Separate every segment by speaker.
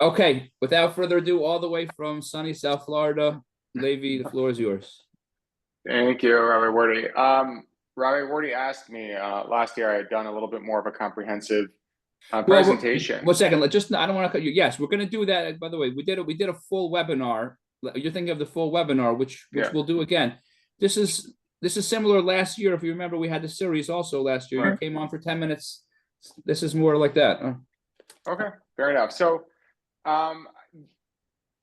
Speaker 1: Okay, without further ado, all the way from sunny South Florida, Levi, the floor is yours.
Speaker 2: Thank you, Robert Wardy. Robert Wardy asked me last year I had done a little bit more of a comprehensive
Speaker 1: Well, one
Speaker 2: presentation.
Speaker 1: second. I don't want to cut you. Yes, we're going to do that. By the way, we did a full webinar. You're thinking of the full webinar, which
Speaker 2: Yeah,
Speaker 1: we'll do again. This is this is similar last year. If you remember, we had the series also last year. You
Speaker 2: right.
Speaker 1: came on for 10 minutes. This is more like that.
Speaker 2: Okay, fair enough. So, um,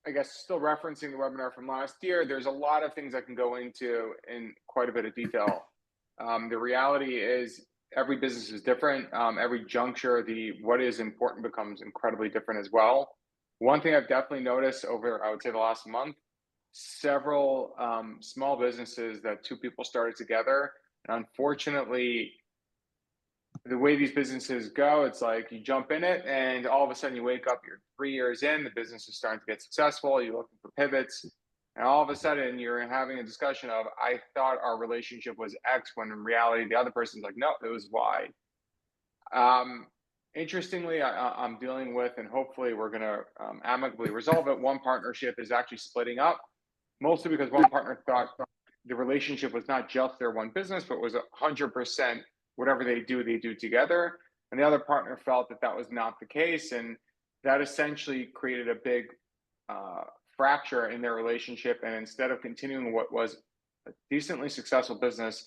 Speaker 2: I guess still referencing the webinar from last year, there's a lot of things I can go into in quite a bit of detail. The reality is every business is different. Every juncture, the what is important becomes incredibly different as well. One thing I've definitely noticed over, I would say, the last month, several small businesses that two people started together, and unfortunately, the way these businesses go, it's like you jump in it, and all of a sudden you wake up, you're 3 years in, the business is starting to get successful, you're looking for pivots, and all of a sudden you're having a discussion of, I thought our relationship was X, when in reality the other person's like, no, it was Y. Um, Interestingly, I'm dealing with, and hopefully we're going to amicably resolve it. One partnership is actually splitting up, mostly because one partner thought the relationship was not just their one business, but was 100% whatever they do together. And the other partner felt that that was not the case. And that essentially created a big uh, fracture in their relationship. And instead of continuing what was a decently successful business,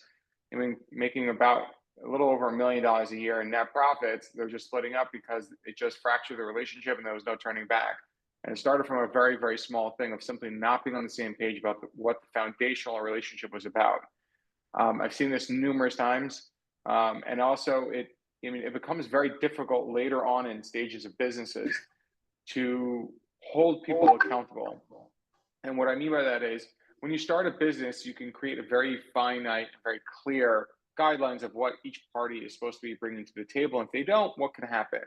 Speaker 2: I mean, making about a little over $1 million a year in net profits, they're just splitting up because it just fractured the relationship and there was no turning back. And it started from a very, very small thing of simply not being on the same page about what the foundational relationship was about. I've seen this numerous times. And also I mean, it becomes very difficult later on in stages of businesses to hold people accountable. And what I mean by that is when you start a business, you can create a very finite, very clear guidelines of what each party is supposed to be bringing to the table. And if they don't, what can happen?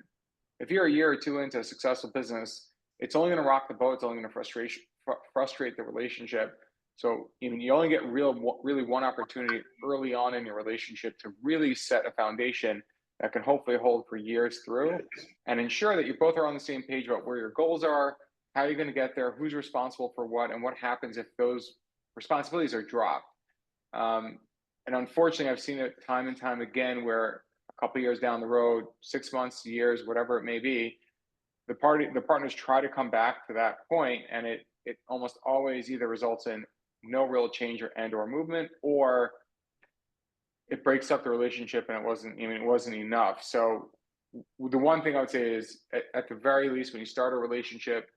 Speaker 2: If you're a year or two into a successful business, it's only going to rock the boat. It's only going to frustrate the relationship. So you only get really one opportunity early on in your relationship to really set a foundation that can hopefully hold for years through and ensure that you both are on the same page about where your goals are, how you're going to get there, who's responsible for what, and what happens if those responsibilities are dropped. Um, and unfortunately, I've seen it time and time again where a couple of years down the road, 6 months, years, whatever it may be, the partners try to come back to that point, and it almost always either results in no real change or movement, or it breaks up the relationship and it wasn't enough. So the one thing I would say is at the very least, when you start a relationship,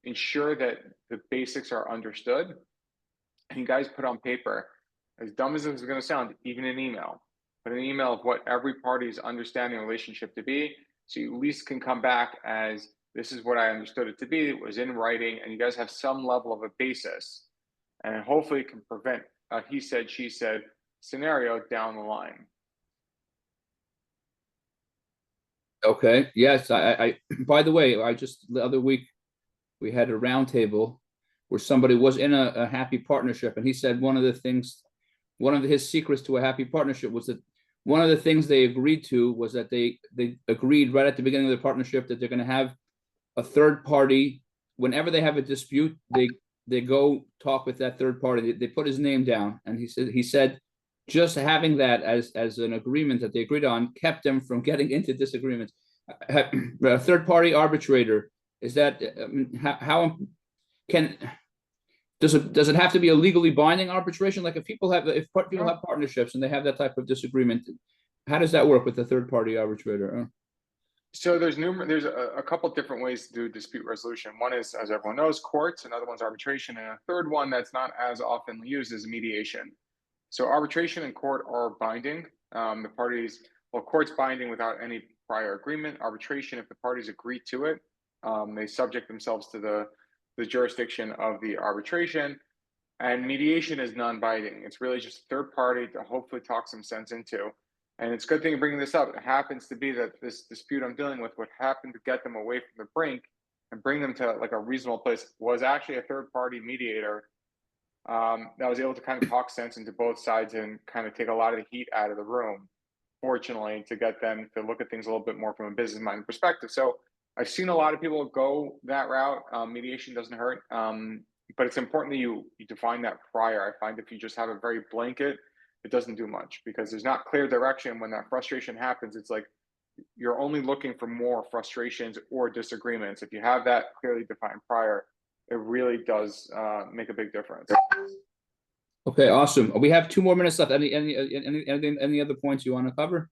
Speaker 2: ensure that the basics are understood and you guys put on paper, as dumb as this is going to sound, even an email, but an email of what every party is understanding the relationship to be. So you at least can come back as this is what I understood it to be. It was in writing, and you guys have some level of a basis, and hopefully it can prevent a he said, she said scenario down the line.
Speaker 1: Okay. Yes. By the way, I just the other week we had a roundtable where somebody was in a happy partnership, and he said one of his secrets to a happy partnership was that one of the things they agreed to was that they agreed right at the beginning of the partnership that they're going to have a third party whenever they have a dispute. They go talk with that third party. They put his name down, and he said just having that as an agreement that they agreed on kept them from getting into disagreements. A third party arbitrator, is that how can does it have to be a legally binding arbitration? Like if people
Speaker 2: No.
Speaker 1: have partnerships and they have that type of disagreement, how does that work with the third party arbitrator?
Speaker 2: So there's a couple different ways to do dispute resolution. One is, as everyone knows, courts. Another one's arbitration, and a third one that's not as often used is mediation. So arbitration and court are binding. The parties, well, court's binding without any prior agreement. Arbitration, if the parties agree to it, they subject themselves to the jurisdiction of the arbitration. And mediation is non-binding. It's really just a third party to hopefully talk some sense into. And it's a good thing you're bringing this up. It happens to be that this dispute I'm dealing with, what happened to get them away from the brink and bring them to like a reasonable place, was actually a third party mediator that was able to kind of talk sense into both sides and kind of take a lot of the heat out of the room, fortunately, to get them to look at things a little bit more from a business minded perspective. So I've seen a lot of people go that route. Mediation doesn't hurt, but it's important that you define that prior. I find if you just have a very blanket, it doesn't do much because there's not clear direction. When that frustration happens, it's like you're only looking for more frustrations or disagreements. If you have that clearly defined prior, it really does make a big difference.
Speaker 1: Okay, awesome. We have 2 more minutes left. Any other points you want to cover?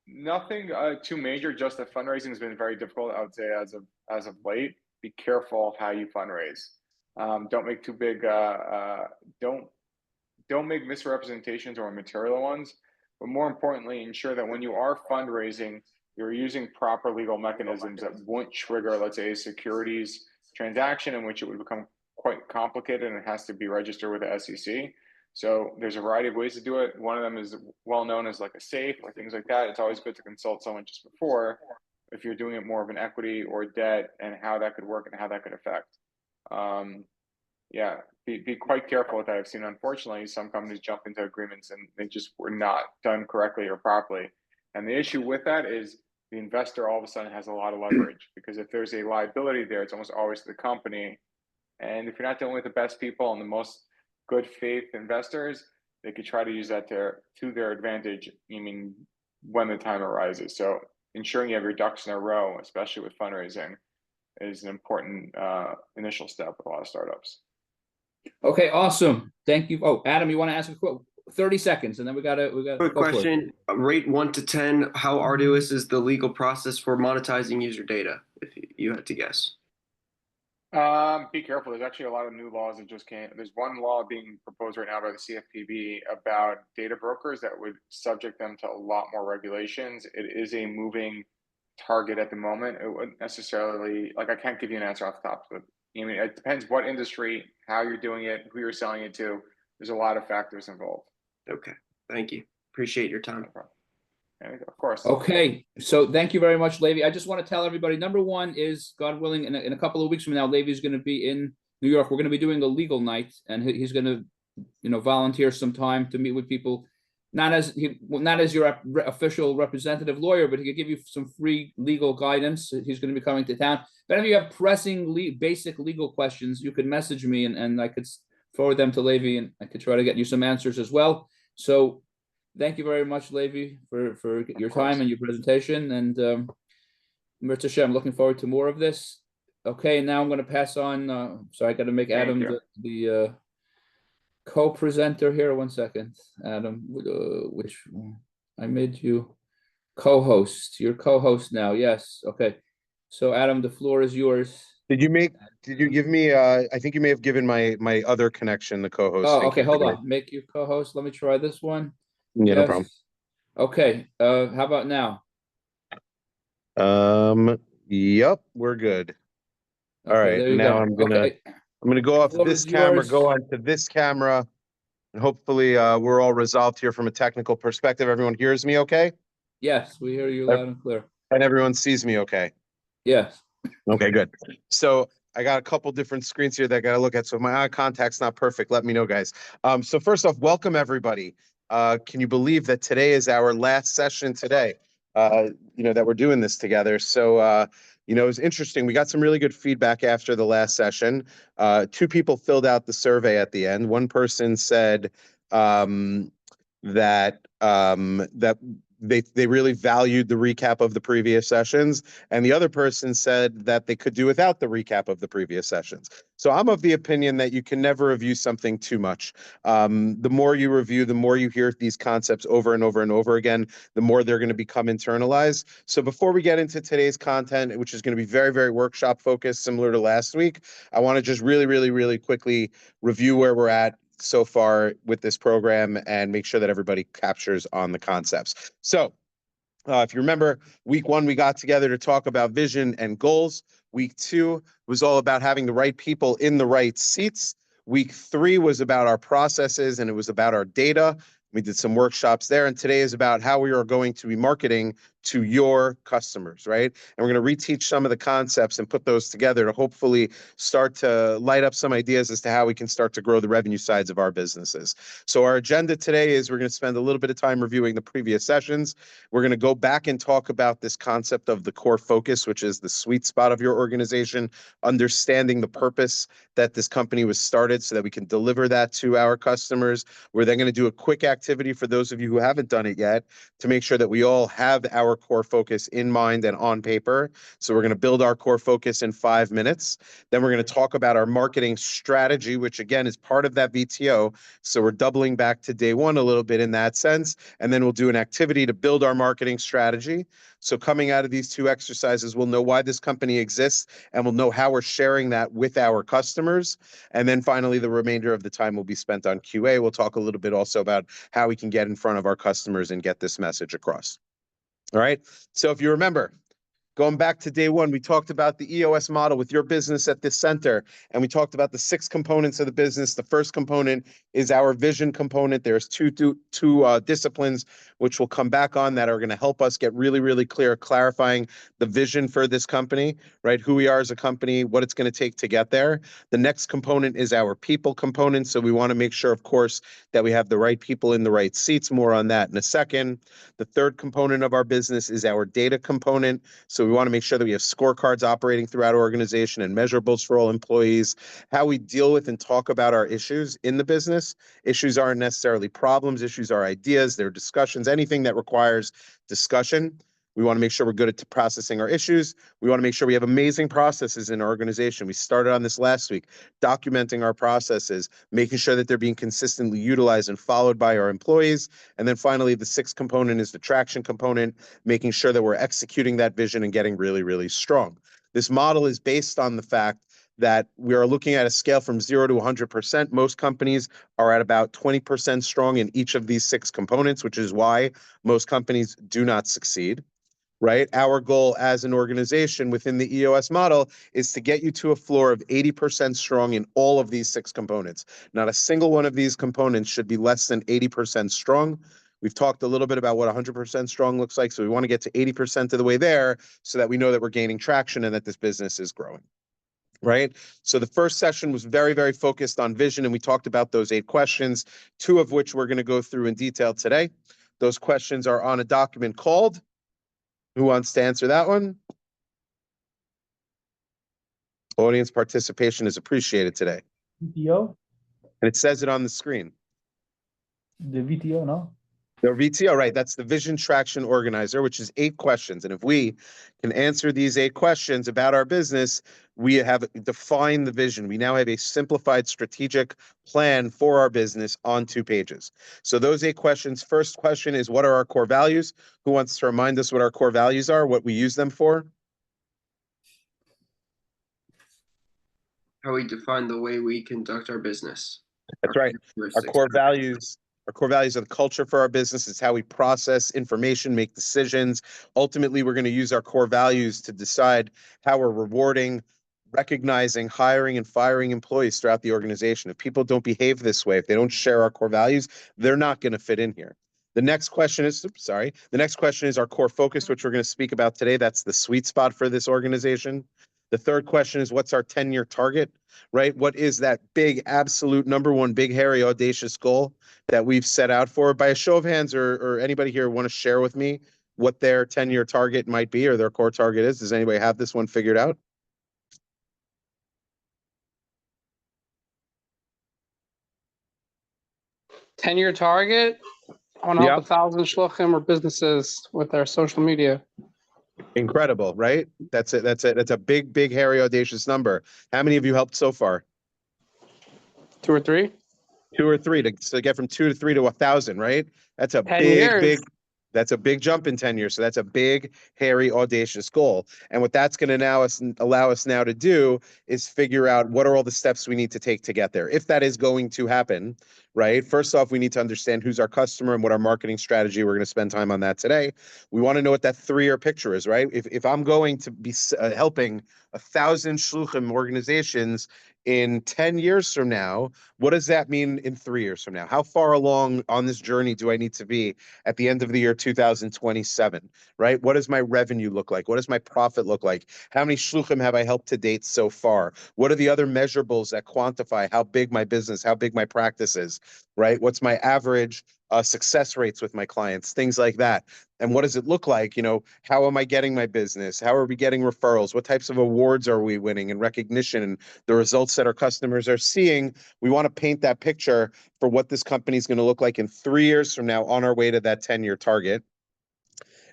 Speaker 2: Nothing too major. Just that fundraising has been very difficult, I would say, as of late. Be careful of how you fundraise. Don't make too big. Don't make misrepresentations or material ones. But more importantly, ensure that when you are fundraising, you're using proper legal mechanisms that won't trigger, let's say, a securities transaction in which it would become quite complicated and it has to be registered with the SEC. So there's a variety of ways to do it. One of them is well known as like a safe or things like that. It's always good to consult someone just before if you're doing it more of an equity or debt and how that could work and how that could affect. Yeah, be quite careful with that. I've seen, unfortunately, some companies jump into agreements and they just were not done correctly or properly. And the issue with that is the investor all of a sudden has a lot of leverage because if there's a liability there, it's almost always the company. And if you're not dealing with the best people and the most good faith investors, they could try to use that to their advantage. I mean, when the time arises. So ensuring you have your ducks in a row, especially with fundraising, is an important initial step with a lot of startups.
Speaker 1: Okay, awesome. Thank you. Oh, Adam, you want to ask a quote? 30 seconds, and then we got
Speaker 3: Quick question. Rate 1 to 10. How arduous is the legal process for monetizing user data, if you had to guess?
Speaker 2: Be careful. There's actually a lot of new laws that just came. There's one law being proposed right now by the CFPB about data brokers that would subject them to a lot more regulations. It is a moving target at the moment. It wouldn't necessarily, like, I can't give you an answer off the top, but I mean, it depends what industry, how you're doing it, who you're selling it to. There's a lot of factors involved.
Speaker 3: Okay. Thank you. Appreciate your time.
Speaker 2: Of course.
Speaker 1: Okay, so thank you very much, Levy. I just want to tell everybody, number one is, God willing, in a couple of weeks from now, Levy is going to be in New York. We're going to be doing a legal night, and he's going to, volunteer some time to meet with people, not as your official representative lawyer, but he could give you some free legal guidance. He's going to be coming to town. If any of you have pressing basic legal questions, you could message me, and I could forward them to Levy, and I could try to get you some answers as well. So thank you very much, Levy, for your time and your presentation. And Mirza Shem, I'm looking forward to more of this. Okay, now I'm going to pass on. So I got to make Adam the co-presenter here. 1 second, Adam. Which I made you co-host. You're co-host now. Yes. Okay. So Adam, the floor is yours.
Speaker 4: Did you give me, I think you may have given my other connection the co-host.
Speaker 1: Oh, okay. Hold on. Make you co-host. Let me try this one.
Speaker 4: Yeah, no problem.
Speaker 1: Okay. How about now?
Speaker 4: Yep, we're good.
Speaker 1: Okay,
Speaker 4: all right. Now I'm gonna go off this camera, go onto this camera, and hopefully we're all resolved here from a technical perspective. Everyone hears me okay?
Speaker 1: Yes, we hear you loud and clear.
Speaker 4: And everyone sees me okay?
Speaker 1: Yes.
Speaker 4: Okay, good. So I got a couple different screens here that I got to look at. So if my eye contact's not perfect, let me know, guys. So first off, welcome everybody. Can you believe that today is our last session today? That we're doing this together. So it was interesting. We got some really good feedback after the last session. 2 people filled out the survey at the end. One person said that they really valued the recap of the previous sessions, and the other person said that they could do without the recap of the previous sessions. So I'm of the opinion that you can never review something too much. The more you review, the more you hear these concepts over and over and over again, the more they're going to become internalized. So before we get into today's content, which is going to be very, very workshop focused, similar to last week, I want to just really, really, really quickly review where we're at so far with this program and make sure that everybody captures on the concepts. So if you remember, week 1, we got together to talk about vision and goals. Week 2 was all about having the right people in the right seats. Week 3 was about our processes and it was about our data. We did some workshops there. And today is about how we are going to be marketing to your customers, right? And we're going to reteach some of the concepts and put those together to hopefully start to light up some ideas as to how we can start to grow the revenue sides of our businesses. So our agenda today is we're going to spend a little bit of time reviewing the previous sessions. We're going to go back and talk about this concept of the core focus, which is the sweet spot of your organization, understanding the purpose that this company was started so that we can deliver that to our customers. We're then going to do a quick activity for those of you who haven't done it yet to make sure that we all have our core focus in mind and on paper. So we're going to build our core focus in 5 minutes. Then we're going to talk about our marketing strategy, which again is part of that VTO. So we're doubling back to day one a little bit in that sense. And then we'll do an activity to build our marketing strategy. So coming out of these 2 exercises, we'll know why this company exists and we'll know how we're sharing that with our customers. And then finally, the remainder of the time will be spent on QA. We'll talk a little bit also about how we can get in front of our customers and get this message across. All right. So if you remember, going back to day one, we talked about the EOS model with your business at the center, and we talked about the 6 components of the business. The first component is our vision component. There's two disciplines which we'll come back on that are going to help us get really, really clear, clarifying the vision for this company, right? Who we are as a company, what it's going to take to get there. The next component is our people component. So we want to make sure, of course, that we have the right people in the right seats. More on that in a second. The third component of our business is our data component. So we want to make sure that we have scorecards operating throughout our organization and measurables for all employees, how we deal with and talk about our issues in the business. Issues aren't necessarily problems. Issues are ideas. They're discussions, anything that requires discussion. We want to make sure we're good at processing our issues. We want to make sure we have amazing processes in our organization. We started on this last week, documenting our processes, making sure that they're being consistently utilized and followed by our employees. And then finally, the 6th component is the traction component, making sure that we're executing that vision and getting really, really strong. This model is based on the fact that we are looking at a scale from 0 to 100%. Most companies are at about 20% strong in each of these 6 components, which is why most companies do not succeed. Right? Our goal as an organization within the EOS model is to get you to a floor of 80% strong in all of these 6 components. Not a single one of these components should be less than 80% strong. We've talked a little bit about what 100% strong looks like. So we want to get to 80% of the way there so that we know that we're gaining traction and that this business is growing. Right? So the first session was very, very focused on vision, and we talked about those 8 questions, 2 of which we're going to go through in detail today. Those questions are on a document called. Who wants to answer that one? Audience participation is appreciated today.
Speaker 5: VTO?
Speaker 4: And it says it on the screen.
Speaker 5: The VTO, no?
Speaker 4: The VTO, right. That's the Vision Traction Organizer, which is 8 questions. And if we can answer these 8 questions about our business, we have defined the vision. We now have a simplified strategic plan for our business on 2 pages. So those 8 questions, first question is, what are our core values? Who wants to remind us what our core values are, what we use them for?
Speaker 3: How we define the way we conduct our business.
Speaker 4: That's right. Our core values. Our core values are the culture for our business. It's how we process information, make decisions. Ultimately, we're going to use our core values to decide how we're rewarding, recognizing, hiring, and firing employees throughout the organization. If people don't behave this way, if they don't share our core values, they're not going to fit in here. The next question is, the next question is our core focus, which we're going to speak about today. That's the sweet spot for this organization. The third question is, what's our 10-year target, right? What is that big, absolute number one, big, hairy, audacious goal that we've set out for? By a show of hands, or anybody here want to share with me what their 10-year target might be or their core target is? Does anybody have this one figured out?
Speaker 6: Ten-year target. I want to help 1,000 shluchim or businesses with their social media.
Speaker 4: Incredible, right? That's it. That's a big, big, hairy, audacious number. How many of you helped so far?
Speaker 6: 2 or 3.
Speaker 4: 2 or 3 to get from 2 to 3 to 1,000, right? That's a
Speaker 6: 10
Speaker 4: big,
Speaker 6: years.
Speaker 4: big. That's a big jump in 10 years. So that's a big, hairy, audacious goal. And what that's going to now allow us now to do is figure out what are all the steps we need to take to get there. If that is going to happen, right? First off, we need to understand who's our customer and what our marketing strategy. We're going to spend time on that today. We want to know what that 3-year picture is, right? If I'm going to be helping 1,000 shluchim organizations in 10 years from now? What does that mean in 3 years from now? How far along on this journey do I need to be at the end of the year 2027, right? What does my revenue look like? What does my profit look like? How many shluchim have I helped to date so far? What are the other measurables that quantify how big my business, how big my practice is, right? What's my average success rates with my clients, things like that. And what does it look like? You know, how am I getting my business? How are we getting referrals? What types of awards are we winning and recognition and the results that our customers are seeing? We want to paint that picture for what this company is going to look like in 3 years from now on our way to that 10-year target.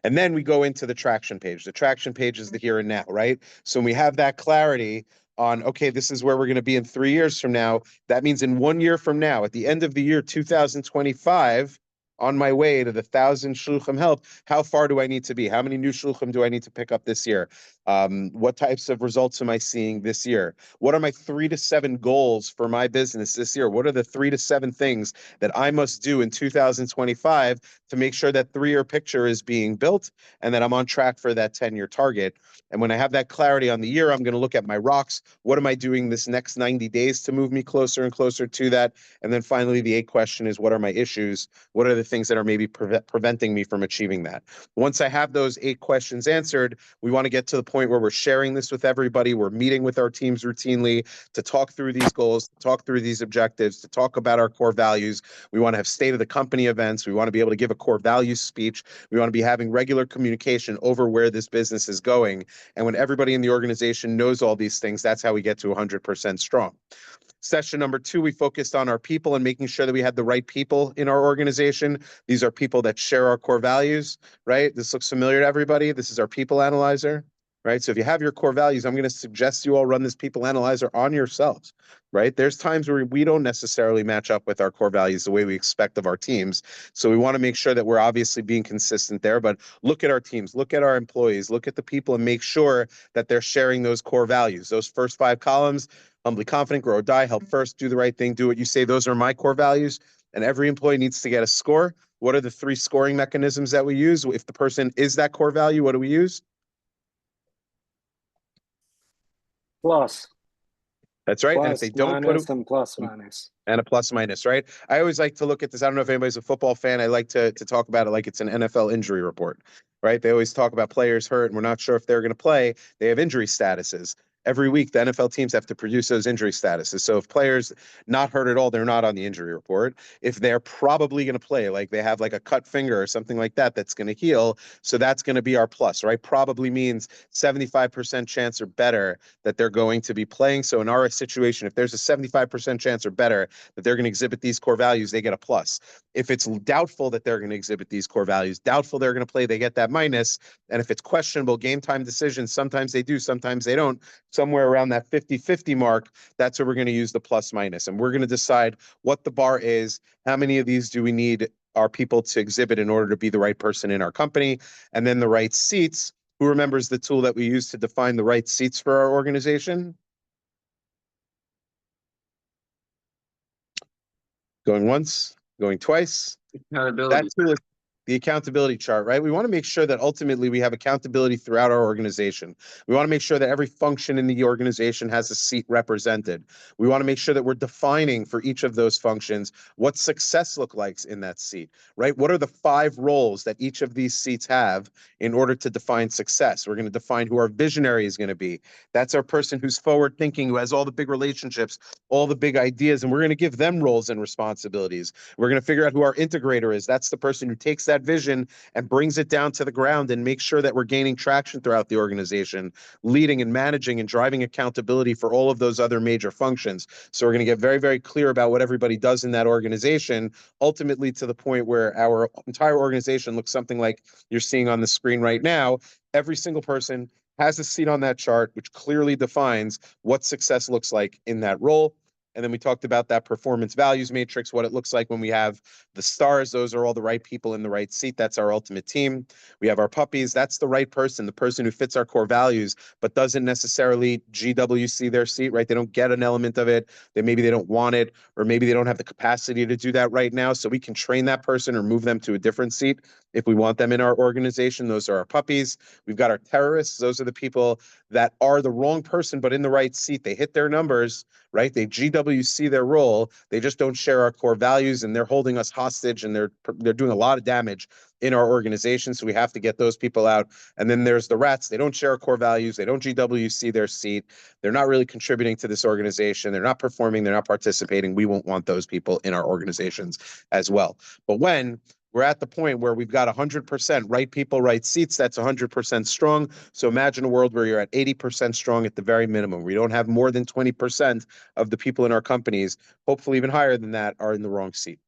Speaker 4: And then we go into the traction page. The traction page is the here and now, right? So when we have that clarity on, okay, this is where we're going to be in 3 years from now. That means in 1 year from now, at the end of the year 2025, on my way to the 1,000 shluchim help, how far do I need to be? How many new shluchim do I need to pick up this year? What types of results am I seeing this year? What are my 3 to 7 goals for my business this year? What are the 3 to 7 things that I must do in 2025 to make sure that 3-year picture is being built and that I'm on track for that 10-year target? And when I have that clarity on the year, I'm going to look at my rocks. What am I doing this next 90 days to move me closer and closer to that? And then finally, the 8th question is, what are my issues? What are the things that are maybe preventing me from achieving that? Once I have those 8 questions answered, we want to get to the point where we're sharing this with everybody. We're meeting with our teams routinely to talk through these goals, to talk through these objectives, to talk about our core values. We want to have state of the company events. We want to be able to give a core values speech. We want to be having regular communication over where this business is going. And when everybody in the organization knows all these things, that's how we get to 100% strong. Session number 2, we focused on our people and making sure that we had the right people in our organization. These are people that share our core values, right? This looks familiar to everybody. This is our people analyzer, right? So if you have your core values, I'm going to suggest you all run this people analyzer on yourselves, right? There's times where we don't necessarily match up with our core values the way we expect of our teams. So we want to make sure that we're obviously being consistent there, but look at our teams, look at our employees, look at the people and make sure that they're sharing those core values. Those first 5 columns, humbly confident, grow or die, help first, do the right thing, do what you say. Those are my core values. And every employee needs to get a score. What are the 3 scoring mechanisms that we use? If the person is that core value, what do we use?
Speaker 7: Plus.
Speaker 4: That's right. And if they don't put
Speaker 7: minus, and plus minus.
Speaker 4: And a plus minus, right? I always like to look at this. I don't know if anybody's a football fan. I like to talk about it like it's an NFL injury report, right? They always talk about players hurt and we're not sure if they're going to play. They have injury statuses. Every week, the NFL teams have to produce those injury statuses. So if players not hurt at all, they're not on the injury report. If they're probably going to play, like they have like a cut finger or something like that, that's going to heal. So that's going to be our plus, right? Probably means 75% chance or better that they're going to be playing. So in our situation, if there's a 75% chance or better that they're going to exhibit these core values, they get a plus. If it's doubtful that they're going to exhibit these core values, doubtful they're going to play, they get that minus. And if it's questionable game time decisions, sometimes they do, sometimes they don't. Somewhere around that 50-50 mark, that's where we're going to use the plus minus. And we're going to decide what the bar is. How many of these do we need our people to exhibit in order to be the right person in our company? And then the right seats. Who remembers the tool that we use to define the right seats for our organization? Going once, going twice.
Speaker 3: Accountability.
Speaker 4: That tool is the accountability chart, right? We want to make sure that ultimately we have accountability throughout our organization. We want to make sure that every function in the organization has a seat represented. We want to make sure that we're defining for each of those functions what success looks like in that seat, right? What are the 5 roles that each of these seats have in order to define success? We're going to define who our visionary is going to be. That's our person who's forward thinking, who has all the big relationships, all the big ideas, and we're going to give them roles and responsibilities. We're going to figure out who our integrator is. That's the person who takes that vision and brings it down to the ground and makes sure that we're gaining traction throughout the organization, leading and managing and driving accountability for all of those other major functions. So we're going to get very, very clear about what everybody does in that organization, ultimately to the point where our entire organization looks something like you're seeing on the screen right now. Every single person has a seat on that chart, which clearly defines what success looks like in that role. And then we talked about that performance values matrix, what it looks like when we have the stars. Those are all the right people in the right seat. That's our ultimate team. We have our puppies. That's the right person, the person who fits our core values, but doesn't necessarily GWC their seat, right? They don't get an element of it. Maybe they don't want it, or maybe they don't have the capacity to do that right now. So we can train that person or move them to a different seat if we want them in our organization. Those are our puppies. We've got our terrorists. Those are the people that are the wrong person, but in the right seat. They hit their numbers, right? They GWC their role. They just don't share our core values, and they're holding us hostage, and they're doing a lot of damage in our organization. So we have to get those people out. And then there's the rats. They don't share our core values. They don't GWC their seat. They're not really contributing to this organization. They're not performing. They're not participating. We won't want those people in our organizations as well. But when we're at the point where we've got 100% right people, right seats, that's 100% strong. So imagine a world where you're at 80% strong at the very minimum. We don't have more than 20% of the people in our companies, hopefully even higher than that, are in the wrong seat.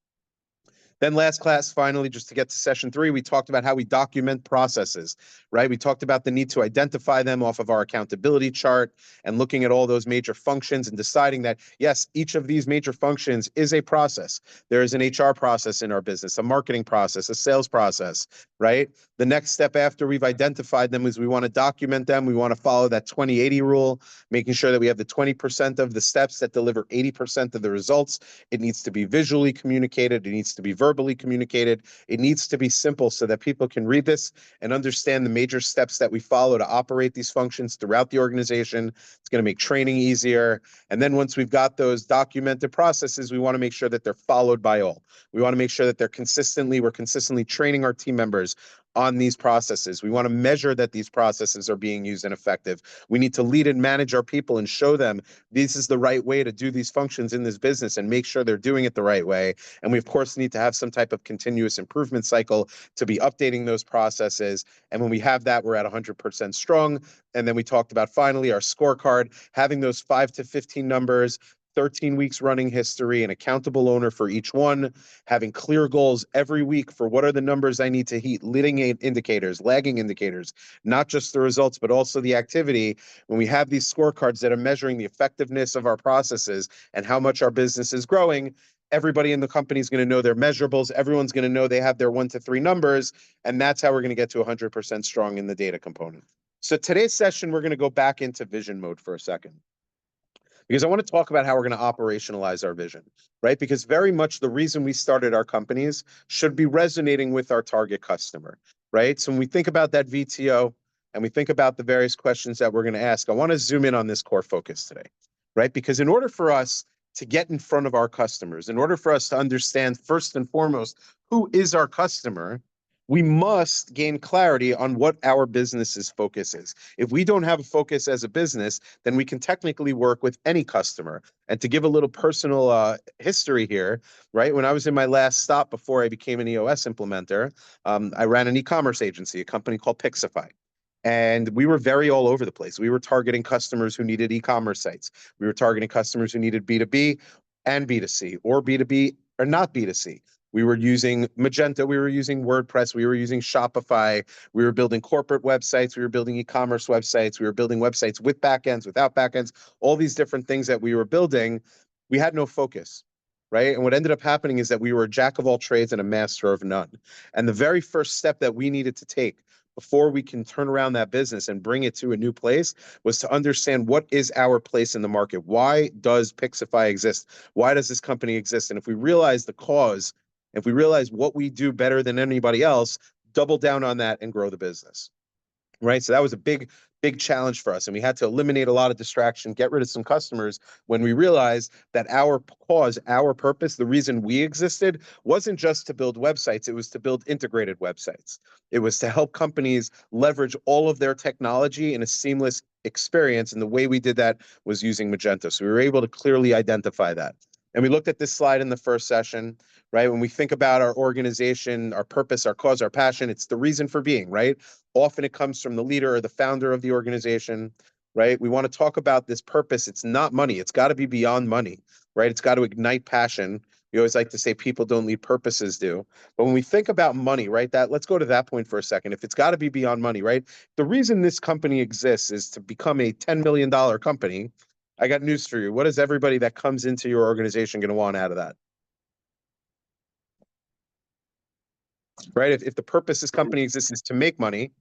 Speaker 4: Then last class, finally, just to get to session 3, we talked about how we document processes, right? We talked about the need to identify them off of our accountability chart and looking at all those major functions and deciding that, yes, each of these major functions is a process. There is an HR process in our business, a marketing process, a sales process, right? The next step after we've identified them is we want to document them. We want to follow that 20-80 rule, making sure that we have the 20% of the steps that deliver 80% of the results. It needs to be visually communicated. It needs to be verbally communicated. It needs to be simple so that people can read this and understand the major steps that we follow to operate these functions throughout the organization. It's going to make training easier. And then once we've got those documented processes, we want to make sure that they're followed by all. We want to make sure that we're consistently training our team members on these processes. We want to measure that these processes are being used and effective. We need to lead and manage our people and show them this is the right way to do these functions in this business and make sure they're doing it the right way. And we, of course, need to have some type of continuous improvement cycle to be updating those processes. And when we have that, we're at 100% strong. And then we talked about finally our scorecard, having those 5 to 15 numbers, 13 weeks running history, an accountable owner for each one, having clear goals every week for what are the numbers I need to hit, leading indicators, lagging indicators, not just the results, but also the activity. When we have these scorecards that are measuring the effectiveness of our processes and how much our business is growing, everybody in the company is going to know their measurables. Everyone's going to know they have their 1 to 3 numbers, and that's how we're going to get to 100% strong in the data component. So today's session, we're going to go back into vision mode for a second, because I want to talk about how we're going to operationalize our vision, right? Because very much the reason we started our companies should be resonating with our target customer, right? So when we think about that VTO and we think about the various questions that we're going to ask, I want to zoom in on this core focus today, right? Because in order for us to get in front of our customers, in order for us to understand first and foremost who is our customer, we must gain clarity on what our business's focus is. If we don't have a focus as a business, then we can technically work with any customer. And to give a little personal history here, right? When I was in my last stop before I became an EOS implementer, I ran an e-commerce agency, a company called Pixify. And we were very all over the place. We were targeting customers who needed e-commerce sites. We were targeting customers who needed B2B and B2C, or B2B or not B2C. We were using Magento, we were using WordPress, we were using Shopify, we were building corporate websites, we were building e-commerce websites, we were building websites with backends, without backends, all these different things that we were building. We had no focus, right? And what ended up happening is that we were a jack of all trades and a master of none. And the very first step that we needed to take before we can turn around that business and bring it to a new place was to understand what is our place in the market. Why does Pixify exist? Why does this company exist? And if we realize the cause, if we realize what we do better than anybody else, double down on that and grow the business, right? So that was a big challenge for us. And we had to eliminate a lot of distraction, get rid of some customers when we realized that our cause, our purpose, the reason we existed wasn't just to build websites. It was to build integrated websites. It was to help companies leverage all of their technology in a seamless experience. And the way we did that was using Magento. So we were able to clearly identify that. And we looked at this slide in the first session, right? When we think about our organization, our purpose, our cause, our passion, it's the reason for being, right? Often it comes from the leader or the founder of the organization, right? We want to talk about this purpose. It's not money. It's got to be beyond money, right? It's got to ignite passion. We always like to say people don't lead, purposes do. But when we think about money, right, let's go to that point for a second. If it's got to be beyond money, right? The reason this company exists is to become a $10 million company. I got news for you. What is everybody that comes into your organization going to want out of that? Right? If the purpose this company exists is to make money,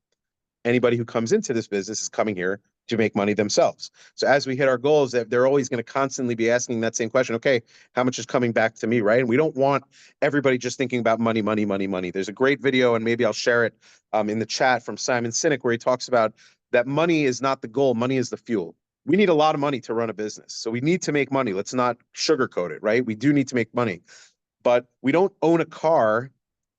Speaker 4: anybody who comes into this business is coming here to make money themselves. So as we hit our goals, that they're always going to constantly be asking that same question. Okay, how much is coming back to me, right? And we don't want everybody just thinking about money, money, money, money. There's a great video, and maybe I'll share it in the chat, from Simon Sinek, where he talks about that money is not the goal, money is the fuel. We need a lot of money to run a business. So we need to make money. Let's not sugarcoat it, right? We do need to make money, but we don't own a car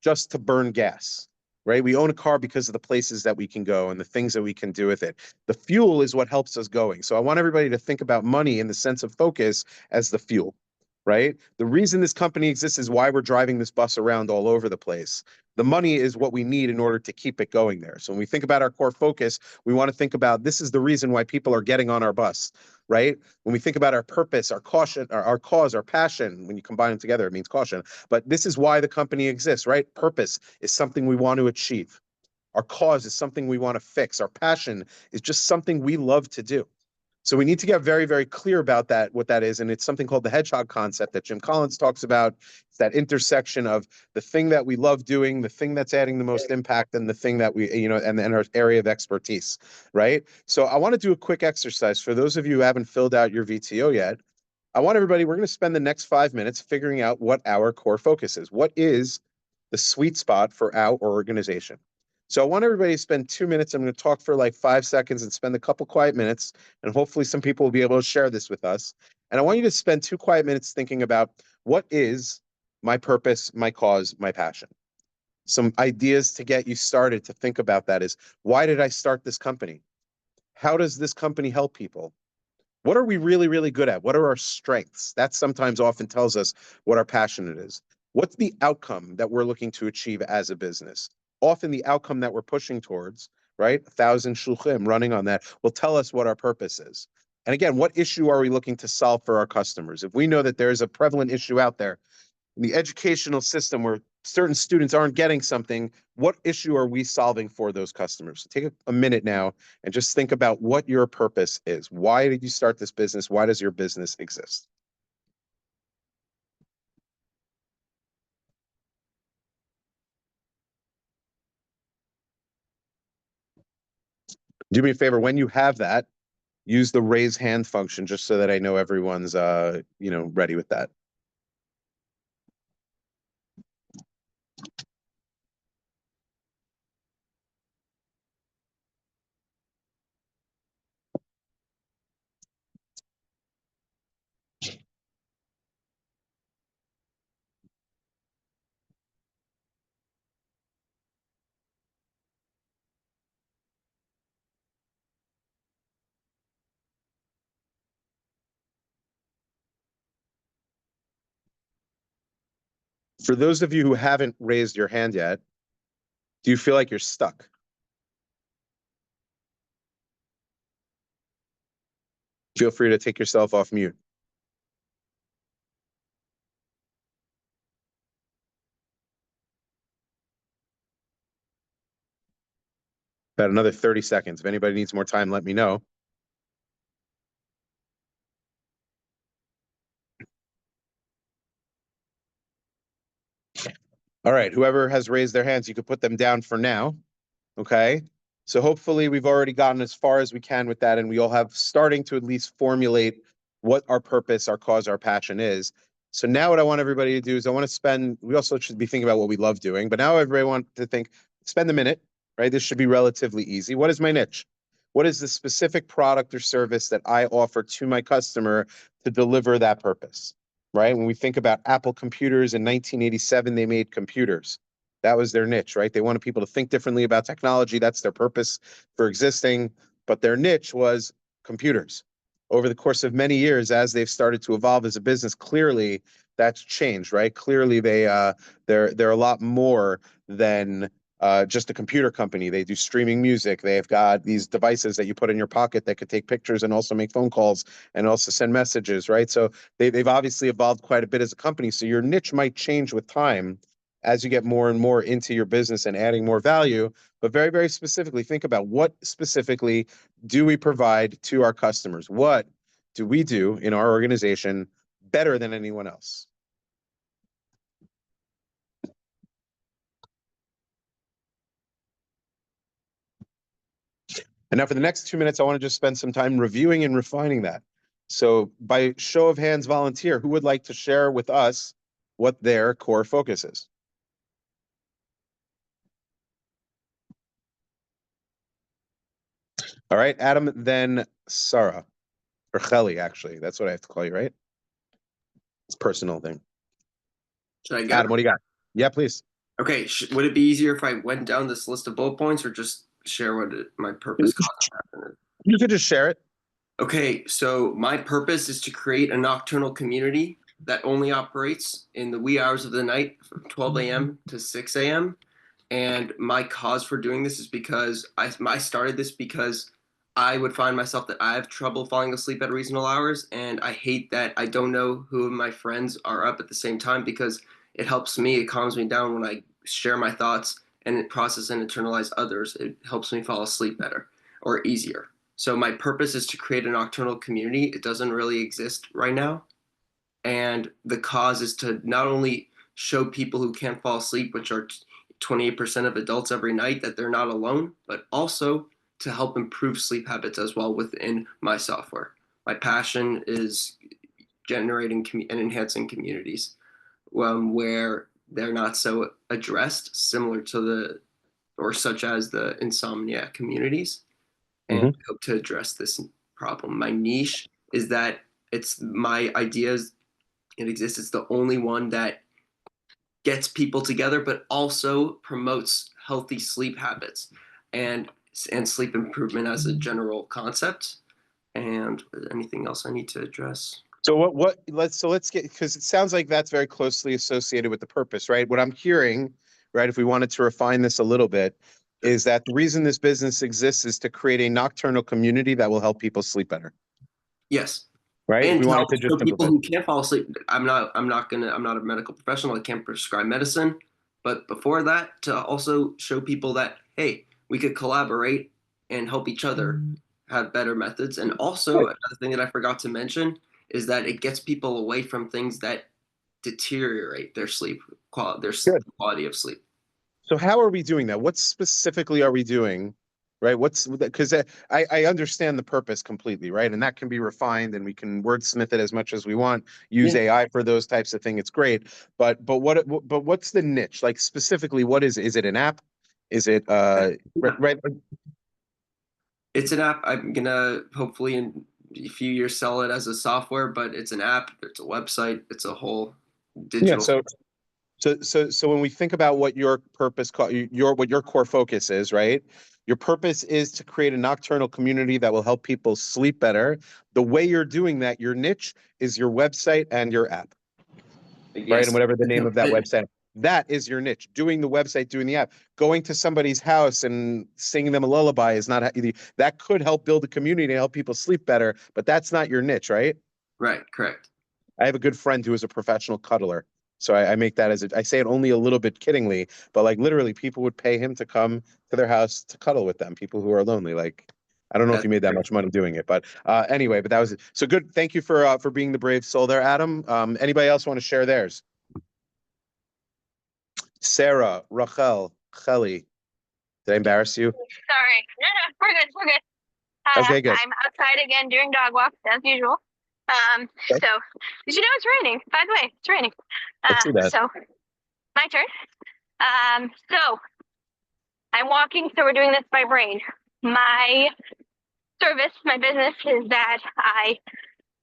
Speaker 4: just to burn gas, right? We own a car because of the places that we can go and the things that we can do with it. The fuel is what helps us going. So I want everybody to think about money in the sense of focus as the fuel, right? The reason this company exists is why we're driving this bus around all over the place. The money is what we need in order to keep it going there. So when we think about our core focus, we want to think about this is the reason why people are getting on our bus, right? When we think about our purpose, our caution, our cause, our passion, when you combine them together, it means caution. But this is why the company exists, right? Purpose is something we want to achieve. Our cause is something we want to fix. Our passion is just something we love to do. So we need to get very, very clear about that, what that is. And it's something called the hedgehog concept that Jim Collins talks about. It's that intersection of the thing that we love doing, the thing that's adding the most impact, and the thing that we, and our area of expertise, right? So I want to do a quick exercise. For those of you who haven't filled out your VTO yet, I want everybody, we're going to spend the next 5 minutes figuring out what our core focus is. What is the sweet spot for our organization? So I want everybody to spend 2 minutes. I'm going to talk for like 5 seconds and spend a couple quiet minutes. And hopefully some people will be able to share this with us. And I want you to spend 2 quiet minutes thinking about what is my purpose, my cause, my passion. Some ideas to get you started to think about that is, why did I start this company? How does this company help people? What are we really, really good at? What are our strengths? That sometimes often tells us what our passion is. What's the outcome that we're looking to achieve as a business? Often the outcome that we're pushing towards, right? 1,000 shluchim running on that will tell us what our purpose is. And again, what issue are we looking to solve for our customers? If we know that there's a prevalent issue out there in the educational system where certain students aren't getting something, what issue are we solving for those customers? So take a minute now and just think about what your purpose is. Why did you start this business? Why does your business exist? Do me a favor, when you have that, use the raise hand function just so that I know everyone's ready with that. For those of you who haven't raised your hand yet, do you feel like you're stuck? Feel free to take yourself off mute. About another 30 seconds. If anybody needs more time, let me know. All right, whoever has raised their hands, you could put them down for now. Okay. So hopefully we've already gotten as far as we can with that, and we all have starting to at least formulate what our purpose, our cause, our passion is. So now what I want everybody to do is we also should be thinking about what we love doing, but now everybody want to spend a minute, right? This should be relatively easy. What is my niche? What is the specific product or service that I offer to my customer to deliver that purpose, right? When we think about Apple computers in 1987, they made computers. That was their niche, right? They wanted people to think differently about technology. That's their purpose for existing. But their niche was computers. Over the course of many years, as they've started to evolve as a business, clearly that's changed, right? Clearly they're a lot more than just a computer company. They do streaming music. They've got these devices that you put in your pocket that could take pictures and also make phone calls and also send messages, right? So they've obviously evolved quite a bit as a company. So your niche might change with time as you get more and more into your business and adding more value. But very, very specifically, think about what specifically do we provide to our customers? What do we do in our organization better than anyone else? And now for the next 2 minutes, I want to just spend some time reviewing and refining that. So by show of hands, volunteer, who would like to share with us what their core focus is? All right, Adam, then Sarah, or Kelly, actually. That's what I have to call you, right? It's a personal thing.
Speaker 3: Should I go?
Speaker 4: Adam, what do you got? Yeah, please.
Speaker 3: Okay, would it be easier if I went down this list of bullet points or just share what my purpose concept?
Speaker 4: You could just share it.
Speaker 3: Okay, so my purpose is to create a nocturnal community that only operates in the wee hours of the night from 12 a.m. to 6 a.m. And my cause for doing this is because I started this because I would find myself that I have trouble falling asleep at reasonable hours. And I hate that I don't know who of my friends are up at the same time, because it helps me, it calms me down when I share my thoughts and process and internalize others. It helps me fall asleep better or easier. So my purpose is to create a nocturnal community. It doesn't really exist right now. And the cause is to not only show people who can't fall asleep, which are 28% of adults every night, that they're not alone, but also to help improve sleep habits as well within my software. My passion is generating and enhancing communities where they're not so addressed, similar to the, or such as the insomnia communities, and hope to address this problem. My niche is that it's my ideas, it exists, it's the only one that gets people together, but also promotes healthy sleep habits and sleep improvement as a general concept. And anything else I need to address?
Speaker 4: So let's get, because it sounds like that's very closely associated with the purpose, right? What I'm hearing, right, if we wanted to refine this a little bit, is that the reason this business exists is to create a nocturnal community that will help people sleep better.
Speaker 3: Yes.
Speaker 4: Right.
Speaker 3: And
Speaker 4: If we
Speaker 3: to
Speaker 4: wanted
Speaker 3: help
Speaker 4: to just
Speaker 3: for people
Speaker 4: simplify.
Speaker 3: who can't fall asleep. I'm not a medical professional. I can't prescribe medicine. But before that, to also show people that, hey, we could collaborate and help each other have better methods. And also, another thing that I forgot to mention is that it gets people away from things that deteriorate their sleep quality, quality of sleep.
Speaker 4: So how are we doing that? What specifically are we doing? Right? What's because I understand the purpose completely, right? And that can be refined, and we can wordsmith it as much as we want. Use AI for those types of things. It's great, but what's the niche? Like specifically, what is it? Is it an app? Is it right?
Speaker 3: It's an app. I'm gonna hopefully in a few years sell it as a software, but it's an app. It's a website. It's a whole digital.
Speaker 4: Yeah. So when we think about what your purpose, what your core focus is, right? Your purpose is to create a nocturnal community that will help people sleep better. The way you're doing that, your niche is your website and your app, right? And whatever the name of that website, that is your niche. Doing the website, doing the app, going to somebody's house and singing them a lullaby is not that could help build a community and help people sleep better, but that's not your niche, right?
Speaker 3: Right. Correct.
Speaker 4: I have a good friend who is a professional cuddler. So I make that I say it only a little bit kiddingly, but like literally people would pay him to come to their house to cuddle with them, people who are lonely. Like, I don't know if you made that much money doing it, but anyway, but that was so good. Thank you for being the brave soul there, Adam. Anybody else want to share theirs? Sarah, Rachel, Kelly. Did I embarrass you?
Speaker 8: Sorry. No, we're good. We're good.
Speaker 4: Okay, good.
Speaker 8: I'm outside again doing dog walks as usual. So did you know it's raining? By the way, it's raining.
Speaker 4: I see that.
Speaker 8: So my turn. So I'm walking, so we're doing this by brain. My service, my business is that I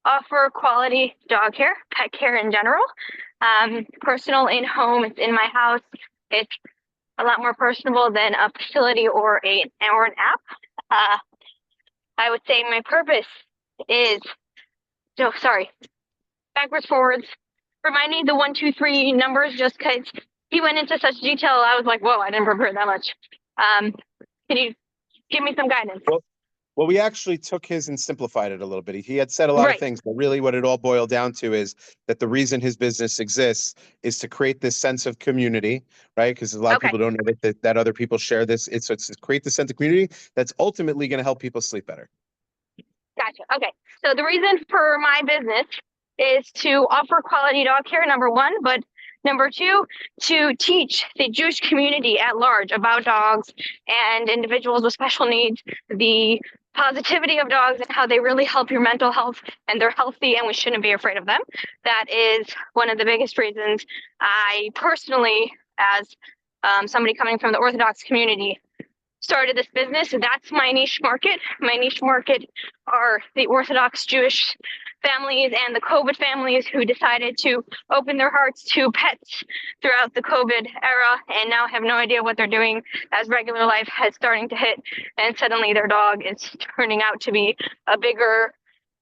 Speaker 8: offer quality dog care, pet care in general. Personal in home, it's in my house. It's a lot more personable than a facility or an app. I would say my purpose is, backwards, forwards, reminding the 1, 2, 3 numbers, just because he went into such detail. I was like, whoa, I didn't prepare that much. Can you give me some guidance?
Speaker 4: Well, we actually took his and simplified it a little bit. He had said a lot of things, but really what it all boiled down to is that the reason his business exists is to create this sense of community, right? Because a lot of people don't know that other people share this. It's to create the sense of community that's ultimately going to help people sleep better.
Speaker 8: Gotcha. Okay. So the reason for my business is to offer quality dog care, number one, but number two, to teach the Jewish community at large about dogs and individuals with special needs, the positivity of dogs and how they really help your mental health, and they're healthy and we shouldn't be afraid of them. That is one of the biggest reasons I personally, as somebody coming from the Orthodox community, started this business. That's my niche market. My niche market are the Orthodox Jewish families and the COVID families who decided to open their hearts to pets throughout the COVID era and now have no idea what they're doing as regular life is starting to hit, and suddenly their dog is turning out to be a bigger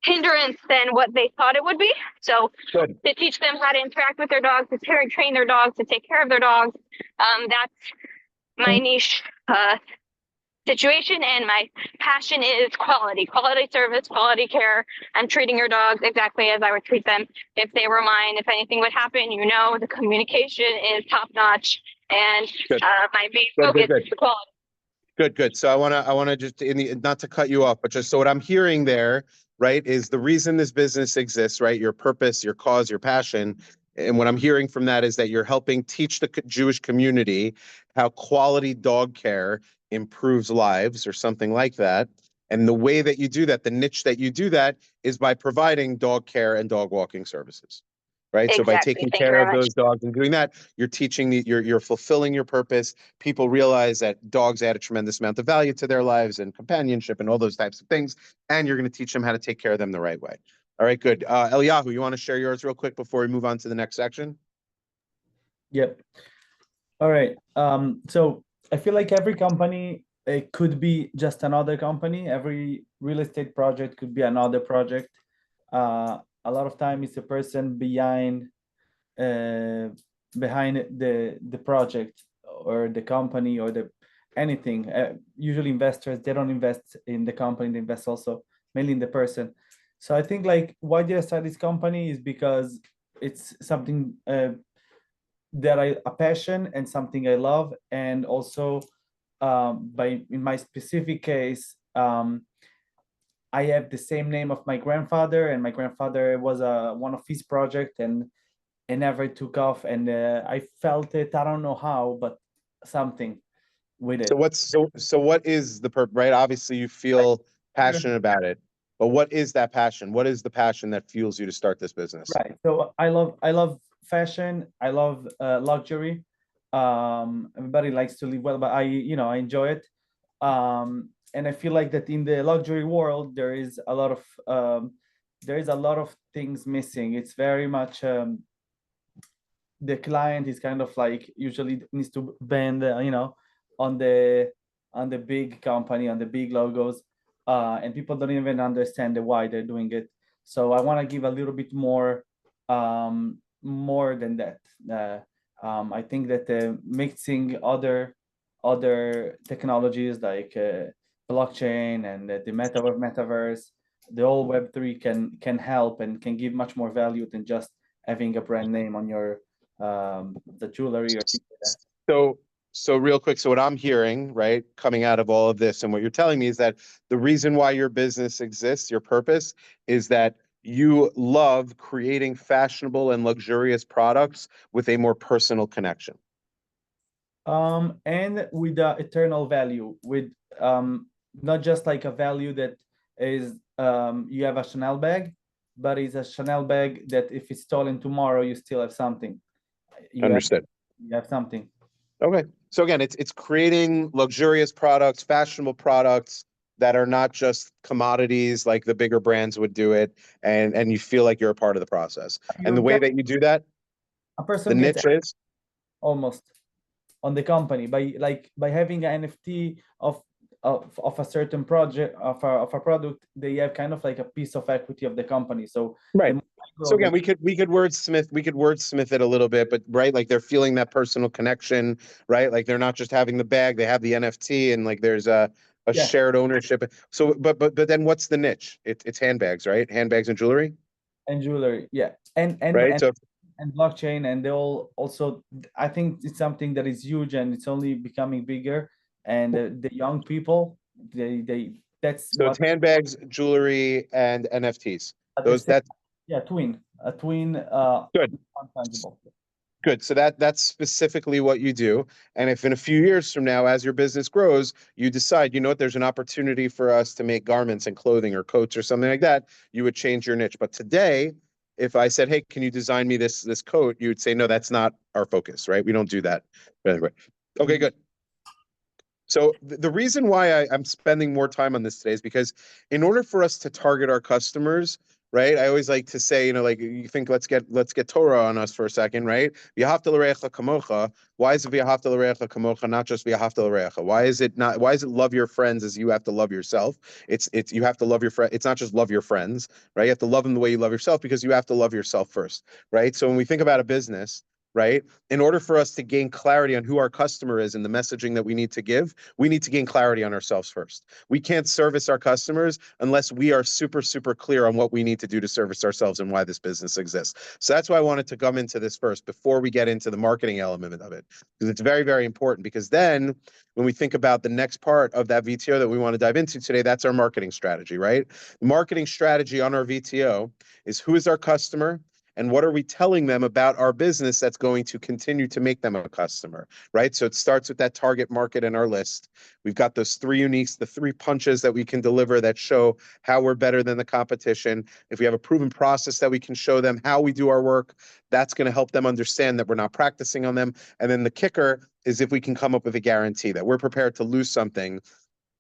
Speaker 8: hindrance than what they thought it would be. So
Speaker 4: Good.
Speaker 8: to teach them how to interact with their dogs, to train their dogs, to take care of their dogs, that's my niche situation, and my passion is quality service, quality care, and treating your dogs exactly as I would treat them if they were mine. If anything would happen, the communication is top notch, and
Speaker 4: Good.
Speaker 8: my main
Speaker 4: Good,
Speaker 8: focus
Speaker 4: good.
Speaker 8: is the quality.
Speaker 4: Good. So I want to just not to cut you off, but just so what I'm hearing there, right, is the reason this business exists, right? Your purpose, your cause, your passion. And what I'm hearing from that is that you're helping teach the Jewish community how quality dog care improves lives or something like that. And the way that you do that, the niche that you do that is by providing dog care and dog walking services. Right. So by
Speaker 8: Exactly.
Speaker 4: taking
Speaker 8: Thank you
Speaker 4: care
Speaker 8: very
Speaker 4: of
Speaker 8: much.
Speaker 4: those dogs and doing that, you're teaching you're fulfilling your purpose. People realize that dogs add a tremendous amount of value to their lives and companionship and all those types of things. And you're going to teach them how to take care of them the right way. All right, good. Eliyahu, you want to share yours real quick before we move on to the next section?
Speaker 5: Yep. All right. So I feel like every company, it could be just another company. Every real estate project could be another project. A lot of time it's the person behind the project or the company or anything. Usually investors, they don't invest in the company, they invest also mainly in the person. So I think like why did I start this company is because it's something that a passion and something I love, and also in my specific case, I have the same name of my grandfather, and my grandfather was one of his project, and it never took off, and I felt it. I don't know how, but something with it.
Speaker 4: So what is the purpose? Right? Obviously, you feel passionate about it, but what is that passion? What is the passion that fuels you to start this business?
Speaker 5: Right. So I love fashion. I love luxury. Everybody likes to live well, but I enjoy it. And I feel like that in the luxury world, there is a lot of things missing. It's very much the client is kind of like usually needs to bend, on the big company, on the big logos, and people don't even understand why they're doing it. So I want to give a little bit more than that. I think that mixing other technologies like blockchain and the metaverse, the whole Web3 can help and can give much more value than just having a brand name on your the jewelry or things like that.
Speaker 4: So real quick, so what I'm hearing, right, coming out of all of this and what you're telling me is that the reason why your business exists, your purpose, is that you love creating fashionable and luxurious products with a more personal connection.
Speaker 5: And with the eternal value, with not just like a value that is you have a Chanel bag, but it's a Chanel bag that if it's stolen tomorrow, you still have something.
Speaker 4: Understood.
Speaker 5: You have something.
Speaker 4: Okay. So again, it's creating luxurious products, fashionable products that are not just commodities like the bigger brands would do it, and you feel like you're a part of the process. And the way that you do that,
Speaker 5: a person
Speaker 4: the
Speaker 5: gets
Speaker 4: niche is
Speaker 5: almost on the company by having an NFT of a certain project of a product, they have kind of like a piece of equity of the company. So
Speaker 4: right.
Speaker 5: So
Speaker 4: again, we could wordsmith it a little bit, but right, like they're feeling that personal connection, right? Like they're not just having the bag, they have the NFT, and like there's a shared ownership. So, but then what's the niche? It's handbags, right? Handbags and jewelry.
Speaker 5: And jewelry, yeah, and
Speaker 4: right.
Speaker 5: And blockchain, and they all also. I think it's something that is huge, and it's only becoming bigger. And the young people, they That's
Speaker 4: So
Speaker 5: what
Speaker 4: it's handbags, jewelry, and NFTs.
Speaker 5: at the
Speaker 4: Those
Speaker 5: same-
Speaker 4: that's
Speaker 5: yeah, a twin
Speaker 4: good.
Speaker 5: non-tangible.
Speaker 4: Good. So that's specifically what you do. And if in a few years from now, as your business grows, you decide, you know what, there's an opportunity for us to make garments and clothing or coats or something like that, you would change your niche. But today, if I said, hey, can you design me this coat? You would say, no, that's not our focus, right? We don't do that. Anyway. Okay, good. So the reason why I'm spending more time on this today is because in order for us to target our customers, right? I always like to say, you know, like you think let's get Torah on us for a second, right? V'ahavta l'reacha kamocha. Why is it v'ahavta l'reacha kamocha, not just v'ahavta l'reacha? Why is it love your friends as you have to love yourself? It's you have to love your friend. It's not just love your friends, right? You have to love them the way you love yourself because you have to love yourself first, right? So when we think about a business, right? In order for us to gain clarity on who our customer is and the messaging that we need to give, we need to gain clarity on ourselves first. We can't service our customers unless we are super, super clear on what we need to do to service ourselves and why this business exists. So that's why I wanted to come into this first before we get into the marketing element of it, because it's very, very important. Because then when we think about the next part of that VTO that we want to dive into today, that's our marketing strategy, right? The marketing strategy on our VTO is who is our customer, and what are we telling them about our business that's going to continue to make them a customer, right? So it starts with that target market in our list. We've got those three uniques, the three punches that we can deliver that show how we're better than the competition. If we have a proven process that we can show them how we do our work, that's going to help them understand that we're not practicing on them. And then the kicker is if we can come up with a guarantee that we're prepared to lose something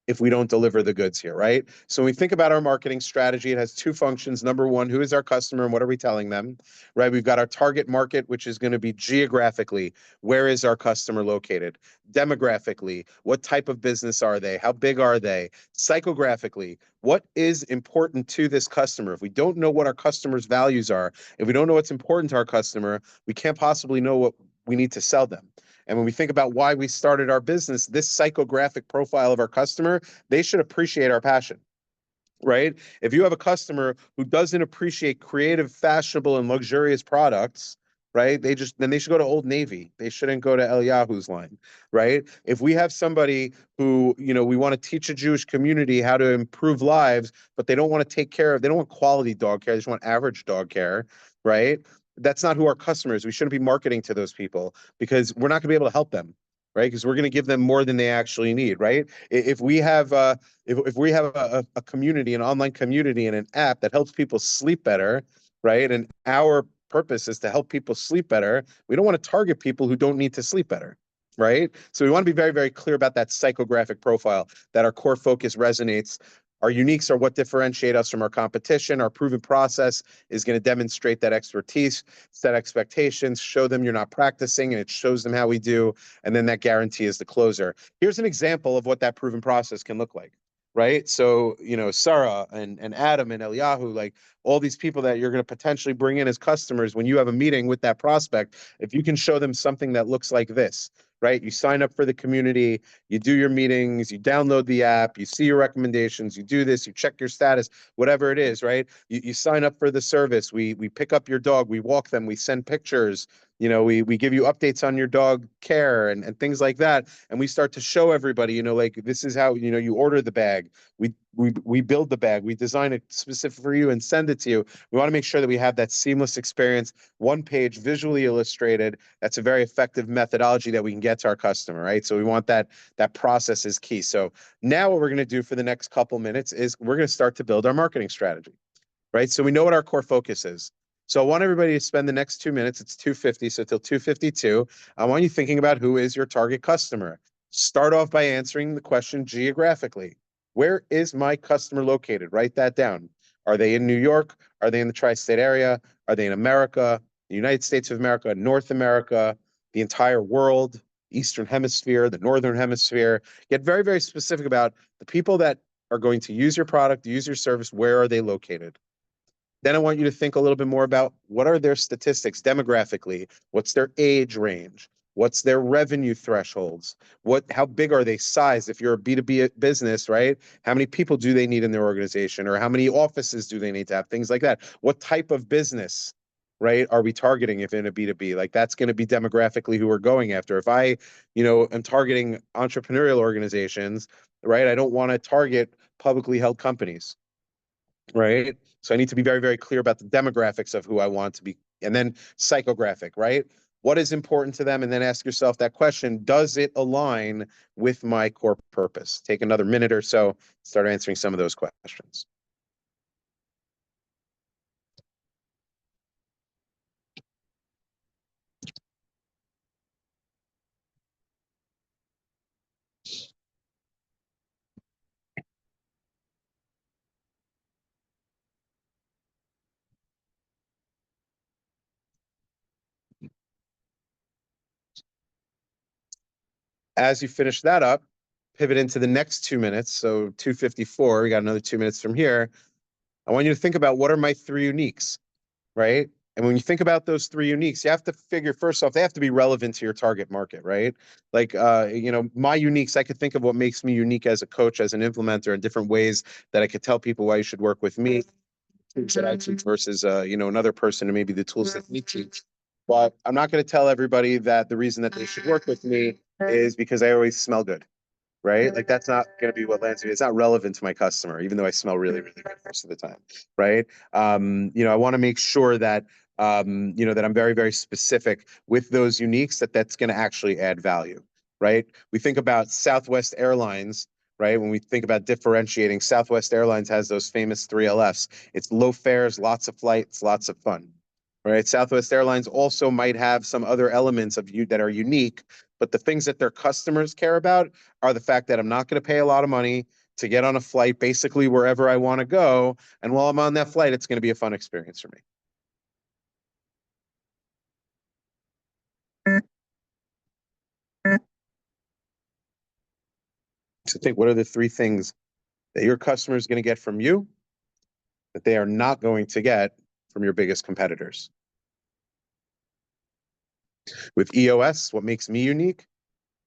Speaker 4: if we don't deliver the goods here, right? So when we think about our marketing strategy, it has two functions. Number one, who is our customer and what are we telling them, right? We've got our target market, which is going to be geographically, where is our customer located? Demographically, what type of business are they? How big are they? Psychographically, what is important to this customer? If we don't know what our customer's values are, if we don't know what's important to our customer, we can't possibly know what we need to sell them. And when we think about why we started our business, this psychographic profile of our customer, they should appreciate our passion, right? If you have a customer who doesn't appreciate creative, fashionable, and luxurious products, right? Then they should go to Old Navy. They shouldn't go to Eliyahu's line, right? If we have somebody who, you know, we want to teach a Jewish community how to improve lives, but they don't want to take care of, they don't want quality dog care, they just want average dog care, right? That's not who our customer is. We shouldn't be marketing to those people because we're not going to be able to help them, right? Because we're going to give them more than they actually need, right? If we have if we have a community, an online community, and an app that helps people sleep better, right? And our purpose is to help people sleep better. We don't want to target people who don't need to sleep better, right? So we want to be very, very clear about that psychographic profile, that our core focus resonates. Our uniques are what differentiate us from our competition. Our proven process is going to demonstrate that expertise, set expectations, show them you're not practicing, and it shows them how we do. And then that guarantee is the closer. Here's an example of what that proven process can look like, right? So, you know, Sarah and Adam and Eliyahu, like all these people that you're going to potentially bring in as customers when you have a meeting with that prospect, if you can show them something that looks like this, right? You sign up for the community, you do your meetings, you download the app, you see your recommendations, you do this, you check your status, whatever it is, right? You sign up for the service. We pick up your dog, we walk them, we send pictures, you know, we give you updates on your dog care and things like that. And we start to show everybody, you know, like this is how, you know, you order the bag. We build the bag, we design it specific for you and send it to you. We want to make sure that we have that seamless experience, one page, visually illustrated. That's a very effective methodology that we can get to our customer, right? So we want that process is key. So now what we're going to do for the next couple minutes is we're going to start to build our marketing strategy, right? So we know what our core focus is. So I want everybody to spend the next 2 minutes. It's 2:50, so till 2:52. I want you thinking about who is your target customer. Start off by answering the question geographically. Where is my customer located? Write that down. Are they in New York? Are they in the tri-state area? Are they in America, the United States of America, North America, the entire world, Eastern Hemisphere, the Northern Hemisphere? Get very, very specific about the people that are going to use your product, use your service. Where are they located? Then I want you to think a little bit more about what are their statistics demographically? What's their age range? What's their revenue thresholds? How big are they size? If you're a B2B business, right? How many people do they need in their organization? Or how many offices do they need to have? Things like that. What type of business, right, are we targeting if in a B2B? Like that's going to be demographically who we're going after. If I, you know, am targeting entrepreneurial organizations, right? I don't want to target publicly held companies, right? So I need to be very, very clear about the demographics of who I want to be. And then psychographic, right? What is important to them? And then ask yourself that question, does it align with my core purpose? Take another minute or so, start answering some of those questions. As you finish that up, pivot into the next 2 minutes. So 2:54, we got another 2 minutes from here. I want you to think about, what are my three uniques, right? And when you think about those three uniques, you have to figure, first off, they have to be relevant to your target market, right? Like, my uniques, I could think of what makes me unique as a coach, as an implementer, in different ways that I could tell people why you should work with me, things that I teach versus, another person, and maybe the tools that we teach. But I'm not going to tell everybody that the reason that they should work with me is because I always smell good, right? Like, that's not going to be what lands me. It's not relevant to my customer, even though I smell really, really good most of the time, right? I want to make sure that, that I'm very, very specific with those uniques, that's going to actually add value, right? We think about Southwest Airlines, right? When we think about differentiating, Southwest Airlines has those famous 3 LFs. It's low fares, lots of flights, lots of fun, right? Southwest Airlines also might have some other elements of you that are unique, but the things that their customers care about are the fact that I'm not going to pay a lot of money to get on a flight basically wherever I want to go. And while I'm on that flight, it's going to be a fun experience for me. So think, what are the three things that your customer is going to get from you that they are not going to get from your biggest competitors? With EOS, what makes me unique,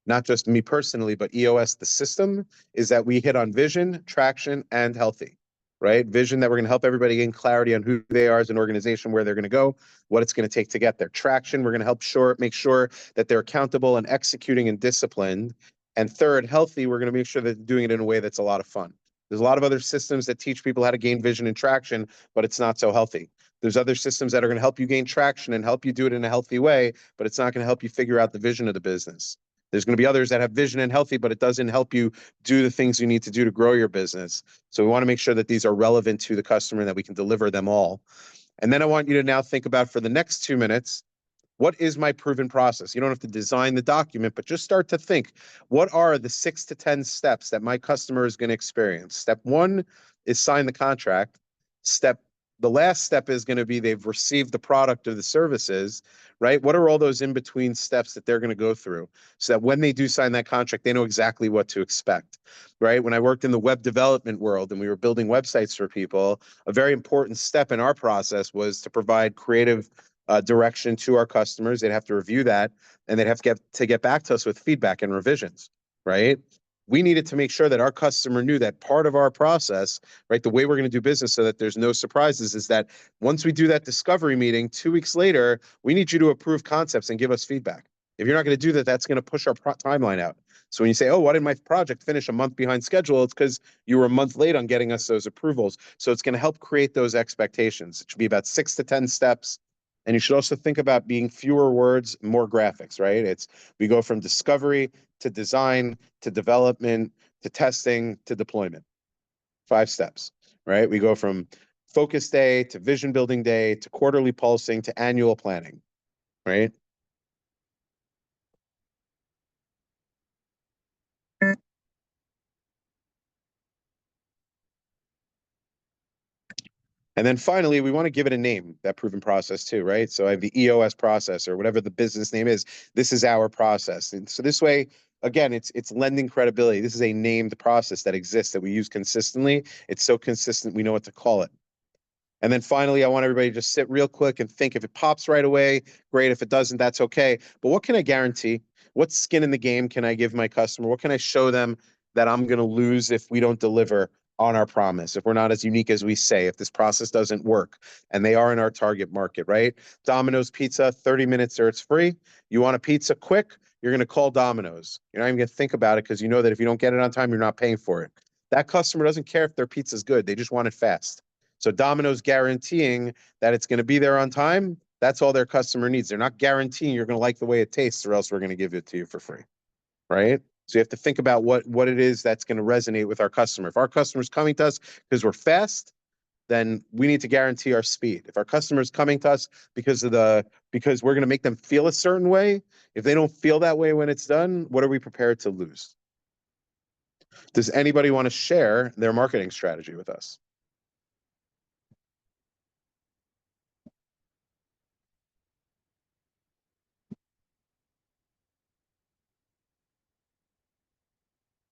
Speaker 4: not just me personally, but EOS, the system, is that we hit on vision, traction, and healthy, right? Vision, that we're going to help everybody gain clarity on who they are as an organization, where they're going to go, what it's going to take to get there. Traction, we're going to make sure that they're accountable and executing and disciplined. And third, healthy, we're going to make sure that they're doing it in a way that's a lot of fun. There's a lot of other systems that teach people how to gain vision and traction, but it's not so healthy. There's other systems that are going to help you gain traction and help you do it in a healthy way, but it's not going to help you figure out the vision of the business. There's going to be others that have vision and healthy, but it doesn't help you do the things you need to do to grow your business. So we want to make sure that these are relevant to the customer and that we can deliver them all. And then I want you to now think about, for the next 2 minutes, what is my proven process? You don't have to design the document, but just start to think, what are the 6 to 10 steps that my customer is going to experience? Step 1 is sign the contract. The last step is going to be they've received the product or the services, right? What are all those in between steps that they're going to go through, so that when they do sign that contract, they know exactly what to expect, right? When I worked in the web development world and we were building websites for people, a very important step in our process was to provide creative direction to our customers. They'd have to review that, and they'd have to get back to us with feedback and revisions, right? We needed to make sure that our customer knew that part of our process, right, the way we're going to do business so that there's no surprises, is that once we do that discovery meeting, 2 weeks later, we need you to approve concepts and give us feedback. If you're not going to do that, that's going to push our timeline out. So when you say, oh, why did my project finish a month behind schedule? It's because you were a month late on getting us those approvals. So it's going to help create those expectations. It should be about 6 to 10 steps. And you should also think about being fewer words, more graphics, right? We go from discovery to design to development to testing to deployment. 5 steps, right? We go from focus day to vision building day to quarterly pulsing to annual planning, right? And then finally, we want to give it a name, that proven process too, right? So I have the EOS process, or whatever the business name is. This is our process. And so this way, again, it's lending credibility. This is a named process that exists, that we use consistently. It's so consistent, we know what to call it. And then finally, I want everybody to just sit real quick and think. If it pops right away, great. If it doesn't, that's okay. But what can I guarantee? What skin in the game can I give my customer? What can I show them that I'm going to lose if we don't deliver on our promise, if we're not as unique as we say, if this process doesn't work? And they are in our target market, right? Domino's Pizza, 30 minutes or it's free. You want a pizza quick, you're going to call Domino's. You're not even going to think about it, because you know that if you don't get it on time, you're not paying for it. That customer doesn't care if their pizza's good. They just want it fast. So Domino's guaranteeing that it's going to be there on time. That's all their customer needs. They're not guaranteeing you're going to like the way it tastes, or else we're going to give it to you for free. Right? So you have to think about what it is that's going to resonate with our customer. If our customer's coming to us because we're fast, then we need to guarantee our speed. If our customer's coming to us because we're going to make them feel a certain way, if they don't feel that way when it's done, what are we prepared to lose? Does anybody want to share their marketing strategy with us?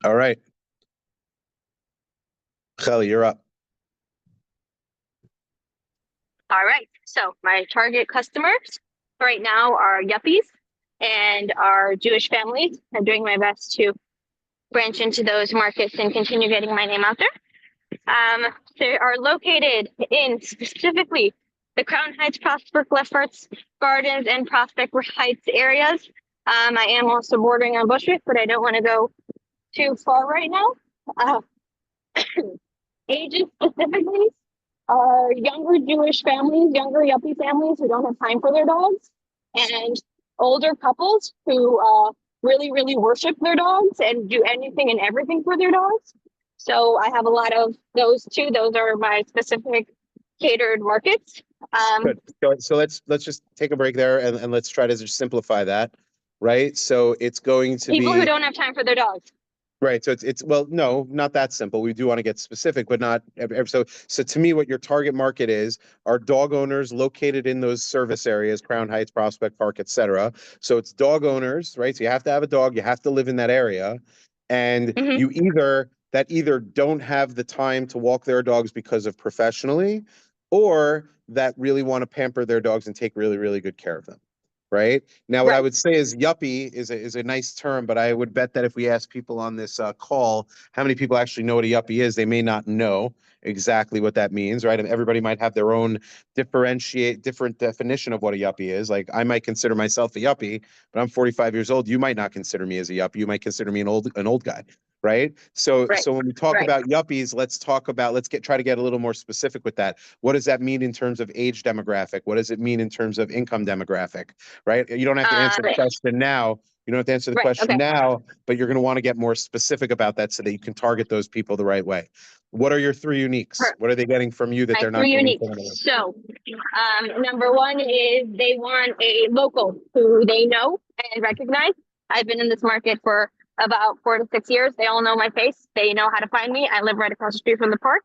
Speaker 4: All right. Kelly, you're up.
Speaker 8: All right. So my target customers right now are yuppies and our Jewish families. I'm doing my best to branch into those markets and continue getting my name out there. They are located in specifically the Crown Heights, Prospect Lefferts Gardens, and Prospect Heights areas. I am also bordering on Bushwick, but I don't want to go too far right now. Ages specifically are younger Jewish families, younger yuppie families who don't have time for their dogs, and older couples who really, really worship their dogs and do anything and everything for their dogs. So I have a lot of those too. Those are my specific catered markets.
Speaker 4: Good. So let's just take a break there and let's try to just simplify that, right? So it's going to
Speaker 8: People who
Speaker 4: be
Speaker 8: don't have time for their dogs.
Speaker 4: right. So it's well, no, not that simple. We do want to get specific, but not so. So to me, what your target market is are dog owners located in those service areas, Crown Heights, Prospect Park, etc. So it's dog owners, right? So you have to have a dog, you have to live in that area, and
Speaker 8: Mhm.
Speaker 4: you either don't have the time to walk their dogs because of professionally, or that really want to pamper their dogs and take really, really good care of them. Right now, what I
Speaker 8: Right.
Speaker 4: would say is yuppie is a nice term, but I would bet that if we ask people on this call how many people actually know what a yuppie is, they may not know exactly what that means, right? And everybody might have their own different definition of what a yuppie is. Like I might consider myself a yuppie, but I'm 45 years old. You might not consider me as a yuppie. You might consider me an old guy. Right. So
Speaker 8: Right.
Speaker 4: when we talk
Speaker 8: Right.
Speaker 4: about yuppies, try to get a little more specific with that. What does that mean in terms of age demographic? What does it mean in terms of income demographic? Right? You don't have to answer the question now. You don't have to answer the
Speaker 8: Right.
Speaker 4: question
Speaker 8: Okay.
Speaker 4: now, but you're going to want to get more specific about that so that you can target those people the right way. What are your three uniques? What are they getting from you that
Speaker 8: My
Speaker 4: they're not
Speaker 8: three
Speaker 4: getting
Speaker 8: unique.
Speaker 4: from anyone?
Speaker 8: So, number one is they want a local who they know and recognize. I've been in this market for about 4 to 6 years. They all know my face. They know how to find me. I live right across the street from the park.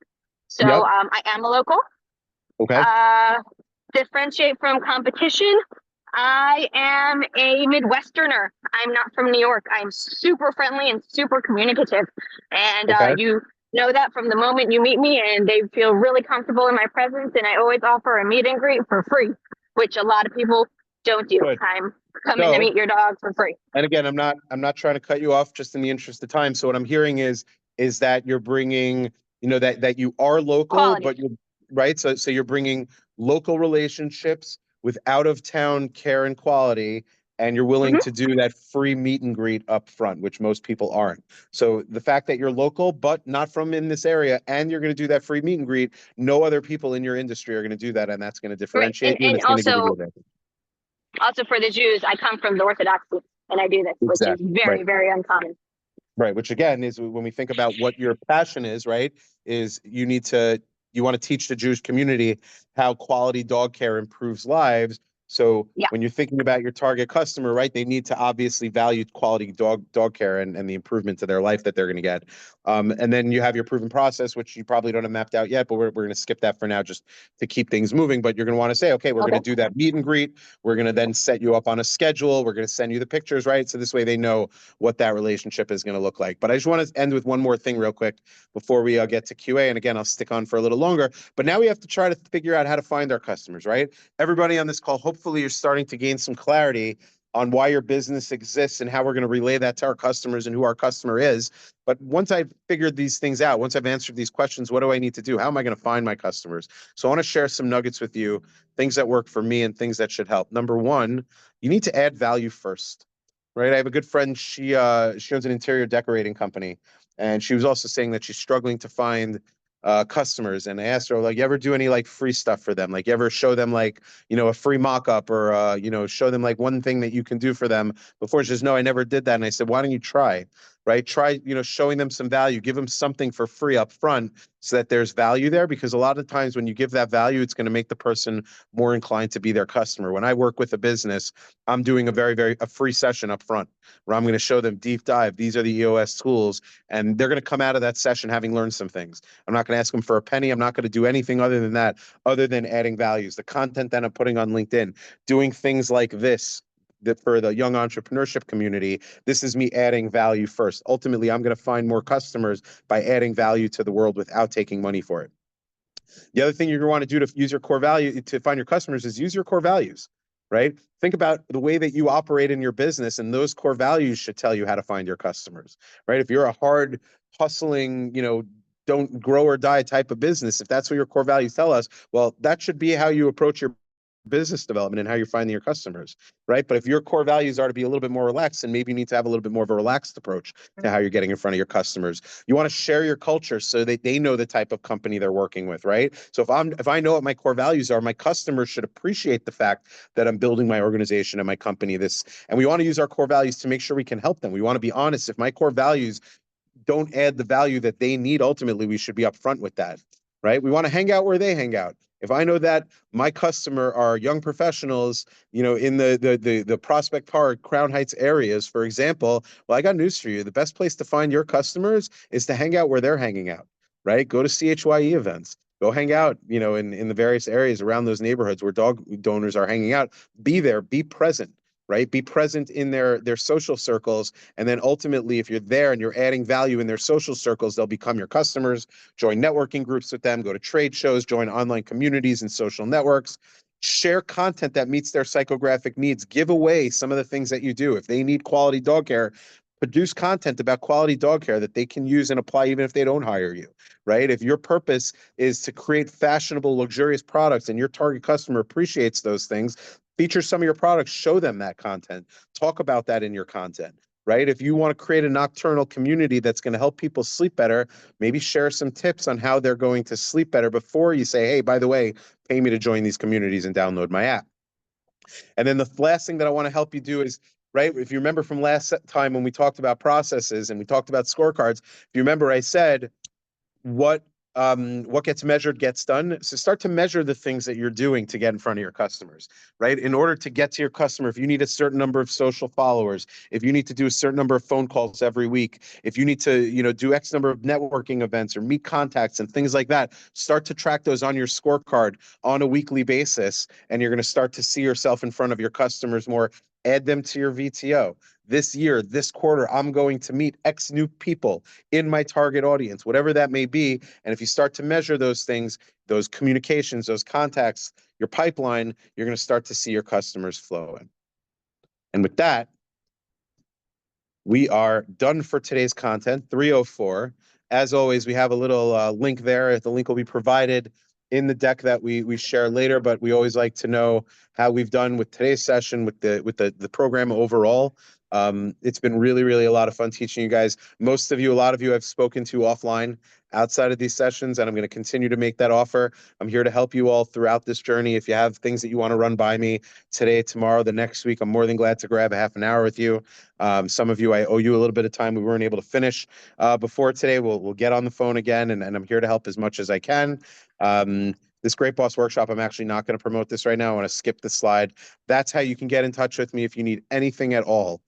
Speaker 8: So
Speaker 4: Yep.
Speaker 8: I am a local.
Speaker 4: Okay.
Speaker 8: Differentiate from competition. I am a Midwesterner. I'm not from New York. I'm super friendly and super communicative. And
Speaker 4: Okay.
Speaker 8: you know that from the moment you meet me, and they feel really comfortable in my presence. And I always offer a meet and greet for free, which a lot of people don't do.
Speaker 4: Good.
Speaker 8: I'm coming to
Speaker 4: So-
Speaker 8: meet your dog for free.
Speaker 4: And again, I'm not trying to cut you off, just in the interest of time. So what I'm hearing is that you're bringing, that you are local,
Speaker 8: Quality.
Speaker 4: but you're right. So you're bringing local relationships with out of town care and quality, and you're willing to do that free meet and greet up front, which most people aren't. So the fact that you're local, but not from in this area, and you're going to do that free meet and greet, no other people in your industry are going to do that, and that's going to differentiate you, and it's going to give you the advantage.
Speaker 8: Also for the Jews, I come from the Orthodoxy, and I do this, which is
Speaker 4: Exactly.
Speaker 8: very,
Speaker 4: Right.
Speaker 8: very uncommon.
Speaker 4: Right, which again is when we think about what your passion is, right? Is you want to teach the Jewish community how quality dog care improves lives. So
Speaker 8: Yeah.
Speaker 4: when you're thinking about your target customer, right, they need to obviously value quality dog care and the improvement to their life that they're going to get. And then you have your proven process, which you probably don't have mapped out yet, but we're going to skip that for now just to keep things moving. But you're going to want to say, okay, we're going to do that meet and greet. We're going to then set you up on a schedule. We're going to send you the pictures, right? So this way they know what that relationship is going to look like. But I just want to end with one more thing real quick before we get to QA. And again, I'll stick on for a little longer. But now we have to try to figure out how to find our customers, right? Everybody on this call, hopefully you're starting to gain some clarity on why your business exists and how we're going to relay that to our customers and who our customer is. But once I've figured these things out, once I've answered these questions, what do I need to do? How am I going to find my customers? So I want to share some nuggets with you, things that work for me and things that should help. Number one, you need to add value first. Right. I have a good friend. She owns an interior decorating company. And she was also saying that she's struggling to find customers. And I asked her, like, you ever do any like free stuff for them? Like, you ever show them like, you know, a free mock-up or you know, show them like one thing that you can do for them before? She says, no, I never did that. And I said, why don't you try? Right? Try, you know, showing them some value, give them something for free up front so that there's value there. Because a lot of times when you give that value, it's going to make the person more inclined to be their customer. When I work with a business, I'm doing a free session up front where I'm going to show them deep dive. These are the EOS tools, and they're going to come out of that session having learned some things. I'm not going to ask them for a penny. I'm not going to do anything other than that, other than adding values. The content that I'm putting on LinkedIn, doing things like this, that for the young entrepreneurship community, this is me adding value first. Ultimately, I'm going to find more customers by adding value to the world without taking money for it. The other thing you're going to want to do to use your core value to find your customers is use your core values, right? Think about the way that you operate in your business, and those core values should tell you how to find your customers, right? If you're a hard hustling, you know, don't grow or die type of business, if that's what your core values tell us, well, that should be how you approach your business development and how you're finding your customers, right? But if your core values are to be a little bit more relaxed, then maybe you need to have a little bit more of a relaxed approach to how you're getting in front of your customers. You want to share your culture so that they know the type of company they're working with, right? So if I know what my core values are, my customers should appreciate the fact that I'm building my organization and my company and we want to use our core values to make sure we can help them. We want to be honest. If my core values don't add the value that they need, ultimately we should be upfront with that, right? We want to hang out where they hang out. If I know that my customer are young professionals, you know, in the Prospect Park, Crown Heights areas, for example, well, I got news for you. The best place to find your customers is to hang out where they're hanging out, right? Go to CHYE events. Go hang out, you know, in the various areas around those neighborhoods where dog donors are hanging out. Be there, be present, right? Be present in their social circles. And then ultimately, if you're there and you're adding value in their social circles, they'll become your customers. Join networking groups with them, go to trade shows, join online communities and social networks. Share content that meets their psychographic needs. Give away some of the things that you do. If they need quality dog care, produce content about quality dog care that they can use and apply even if they don't hire you, right? If your purpose is to create fashionable, luxurious products and your target customer appreciates those things, feature some of your products, show them that content, talk about that in your content, right? If you want to create a nocturnal community that's going to help people sleep better, maybe share some tips on how they're going to sleep better before you say, hey, by the way, pay me to join these communities and download my app. And then the last thing that I want to help you do is, right, if you remember from last time when we talked about processes and we talked about scorecards, if you remember, I said, what gets measured gets done. So start to measure the things that you're doing to get in front of your customers, right? In order to get to your customer, if you need a certain number of social followers, if you need to do a certain number of phone calls every week, if you need to, you know, do X number of networking events or meet contacts and things like that, start to track those on your scorecard on a weekly basis. And you're going to start to see yourself in front of your customers more. Add them to your VTO. This year, this quarter, I'm going to meet X new people in my target audience, whatever that may be. And if you start to measure those things, those communications, those contacts, your pipeline, you're going to start to see your customers flow in. And with that, we are done for today's content, 304. As always, we have a little link there. The link will be provided in the deck that we share later, but we always like to know how we've done with today's session with the program overall. It's been really, really a lot of fun teaching you guys. A lot of you I've spoken to offline outside of these sessions, and I'm going to continue to make that offer. I'm here to help you all throughout this journey. If you have things that you want to run by me today, tomorrow, the next week, I'm more than glad to grab a half an hour with you. Some of you, I owe you a little bit of time. We weren't able to finish before today. We'll get on the phone again, and I'm here to help as much as I can. This Great Boss Workshop, I'm actually not going to promote this right now. I want to skip the slide. That's how you can get in touch with me if you need anything at all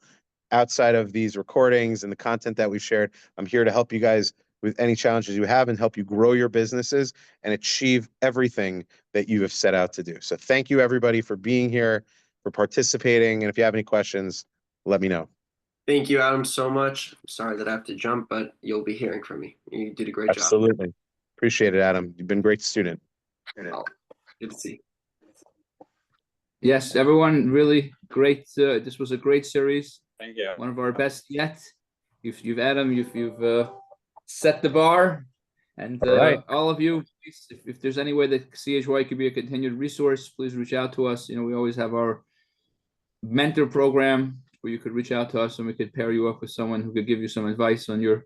Speaker 4: outside of these recordings and the content that we've shared. I'm here to help you guys with any challenges you have and help you grow your businesses and achieve everything that you have set out to do. So thank you, everybody, for being here, for participating. And if you have any questions, let me know.
Speaker 3: Thank you, Adam, so much. I'm sorry that I have to jump, but you'll be hearing from me. You did a great job.
Speaker 4: Absolutely. Appreciate it, Adam. You've been a great student.
Speaker 3: Oh, good to see.
Speaker 1: Yes, everyone, really great. This was a great series.
Speaker 7: Thank you.
Speaker 1: One of our best yet. You've Adam, you've set the bar, and
Speaker 4: All right.
Speaker 1: all of you, please, if there's any way that CHY could be a continued resource, please reach out to us. You know, we always have our mentor program where you could reach out to us and we could pair you up with someone who could give you some advice on your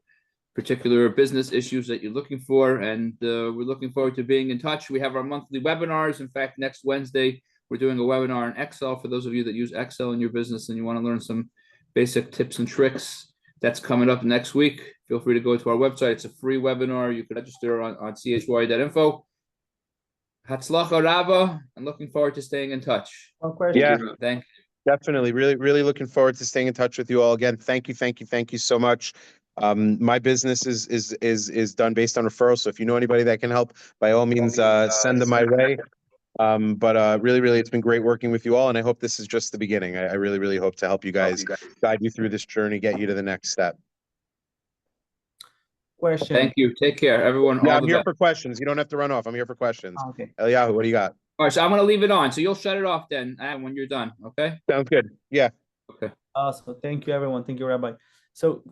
Speaker 1: particular business issues that you're looking for. And we're looking forward to being in touch. We have our monthly webinars. In fact, next Wednesday, we're doing a webinar in Excel for those of you that use Excel in your business and you want to learn some basic tips and tricks. That's coming up next week. Feel free to go to our website. It's a free webinar. You can register on chy.info. Hatzlacha Rabba. I'm looking forward to staying in touch.
Speaker 5: One question.
Speaker 4: Yeah.
Speaker 1: Thank
Speaker 4: Definitely. Really looking forward to staying in touch with you all again. Thank you so much. My business is done based on referrals. So if you know anybody that can help, by all means, send them my way. But really, it's been great working with you all, and I hope this is just the beginning. I really hope to help you guys, guide you through this journey, get you to the next step.
Speaker 5: Question.
Speaker 1: Thank you. Take care, everyone.
Speaker 4: Yeah,
Speaker 1: All
Speaker 4: I'm
Speaker 1: the
Speaker 4: here
Speaker 1: best.
Speaker 4: for questions. You don't have to run off. I'm here for questions.
Speaker 5: Okay.
Speaker 4: Eliyahu, what do you got?
Speaker 1: All right, so I'm gonna leave it on. So you'll shut it off then when you're done. Okay.
Speaker 4: Sounds good. Yeah.
Speaker 1: Okay.
Speaker 5: Awesome. Thank you, everyone. Thank you, Rabbi. So,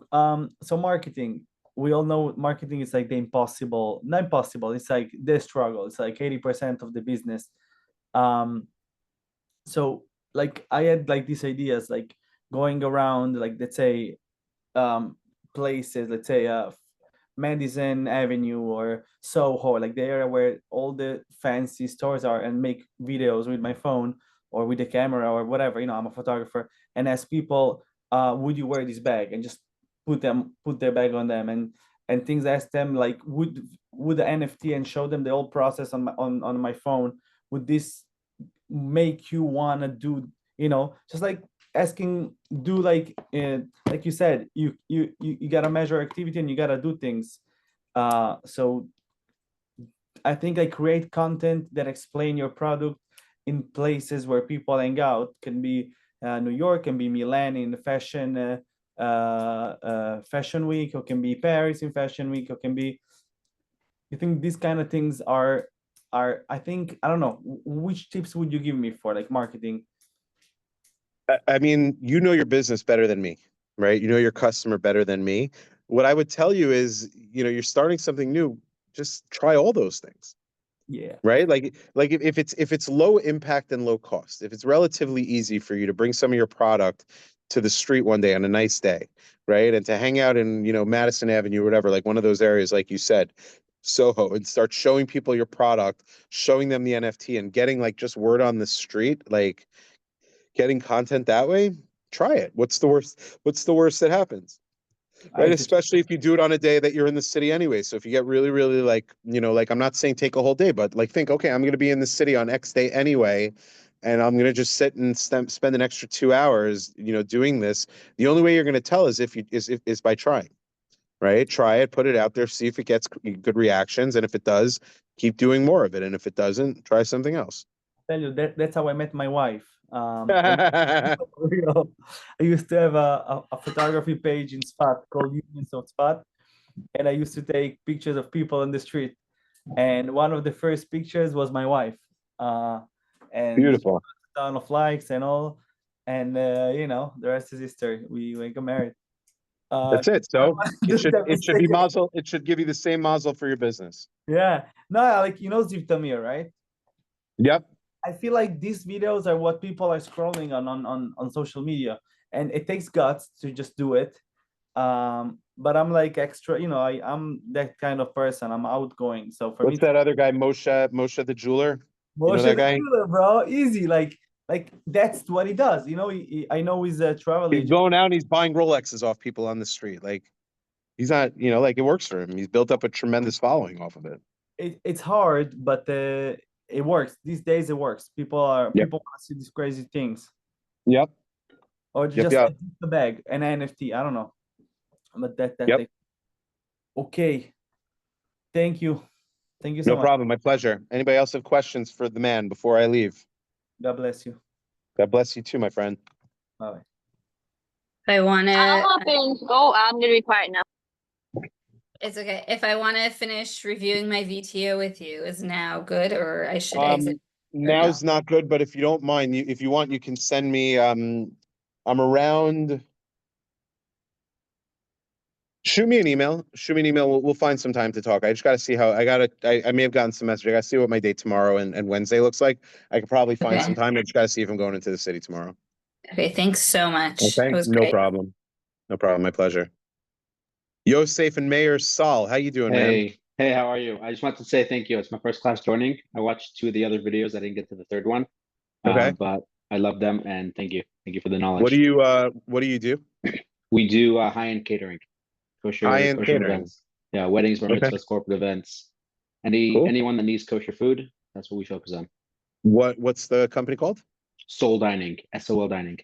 Speaker 5: so marketing. We all know marketing is like the impossible, not impossible. It's like the struggle. It's like 80% of the business. So like I had like these ideas, like going around, like let's say, places, let's say, Madison Avenue or Soho, like the area where all the fancy stores are, and make videos with my phone or with the camera or whatever. I'm a photographer, and ask people, would you wear this bag, and just put their bag on them, and things. Ask them like, would the NFT, and show them the whole process on my phone. Would this make you want to do, just like asking, do like you said, you gotta measure activity, and you gotta do things. So I think I create content that explain your product in places where people hang out. Can be New York, can be Milan in the fashion week, or can be Paris in fashion week, or can be. You think these kind of things are I think, I don't know, which tips would you give me for like marketing?
Speaker 4: I mean, you know your business better than me, right? You know your customer better than me. What I would tell you is, you're starting something new, just try all those things.
Speaker 5: Yeah.
Speaker 4: Right? Like if it's low impact and low cost, if it's relatively easy for you to bring some of your product to the street one day on a nice day, right? And to hang out in, Madison Avenue or whatever, like one of those areas, like you said, Soho, and start showing people your product, showing them the NFT, and getting like just word on the street, like getting content that way, try it. What's the worst that happens? Right, especially if you do it on a day that you're in the city anyway. So if you get really like, like, I'm not saying take a whole day, but like think, okay, I'm going to be in the city on X day anyway, and I'm going to just sit and spend an extra 2 hours, doing this. The only way you're going to tell is is by trying, right? Try it, put it out there, see if it gets good reactions, and if it does, keep doing more of it, and if it doesn't, try something else.
Speaker 5: Tell you that's how I met my wife. I used to have a photography page in Spot called Unions of Spot, and I used to take pictures of people on the street. And one of the first pictures was my wife. And
Speaker 4: Beautiful.
Speaker 5: a ton of likes and all. And the rest is history. We got married.
Speaker 4: That's it. So it should be mazel. It should give you the same mazel for your business.
Speaker 5: Yeah. No, like Ziv Tamir, right?
Speaker 4: Yep.
Speaker 5: I feel like these videos are what people are scrolling on social media, and it takes guts to just do it. But I'm like extra, I'm that kind of person. I'm outgoing. So for
Speaker 4: What's that other guy, Moshe the jeweler?
Speaker 5: Moshe
Speaker 4: that
Speaker 5: the
Speaker 4: guy?
Speaker 5: jeweler, bro, easy. Like that's what he does. I know he's a travel
Speaker 4: He's
Speaker 5: agent.
Speaker 4: going out and he's buying Rolexes off people on the street. Like he's not, like it works for him. He's built up a tremendous following off of it.
Speaker 5: It's hard, but it works. These days it works. People want to see these crazy things.
Speaker 4: Yep.
Speaker 5: Or just the bag, an NFT. I don't know. But that okay. Thank you. Thank you so much.
Speaker 4: No problem. My pleasure. Anybody else have questions for the man before I leave?
Speaker 5: God bless you.
Speaker 4: God bless you too, my friend.
Speaker 5: Bye.
Speaker 9: I want
Speaker 8: I'm
Speaker 9: to.
Speaker 8: open. Oh, I'm gonna be quiet now.
Speaker 9: It's okay. If I want to finish reviewing my VTO with you, is now good, or I should exit?
Speaker 4: Now's not good, but if you don't mind, if you want, you can send me. I'm around. Shoot me an email. We'll find some time to talk. I just got to see how I may have gotten some message. I got to see what my day tomorrow and Wednesday looks like. I could probably find some time. I just got to see if I'm going into the city tomorrow.
Speaker 9: Okay. Thanks so much.
Speaker 4: Okay.
Speaker 9: It was
Speaker 4: No
Speaker 9: great.
Speaker 4: problem. No problem. My pleasure. Yosef and Mayor Saul, how you doing, man?
Speaker 10: Hey, how are you? I just want to say thank you. It's my first class joining. I watched 2 of the other videos. I didn't get to the third one.
Speaker 4: Okay.
Speaker 10: But I love them and thank you. Thank you for the knowledge.
Speaker 4: What do you do?
Speaker 10: We do high-end catering, kosher
Speaker 4: High-end
Speaker 10: kosher
Speaker 4: catering.
Speaker 10: events. Yeah, weddings, bar
Speaker 4: Okay.
Speaker 10: mitzvahs, corporate events.
Speaker 4: Cool.
Speaker 10: Anyone that needs kosher food, that's what we focus on.
Speaker 4: What's the company called?
Speaker 10: Soul Dining, SOL Dining.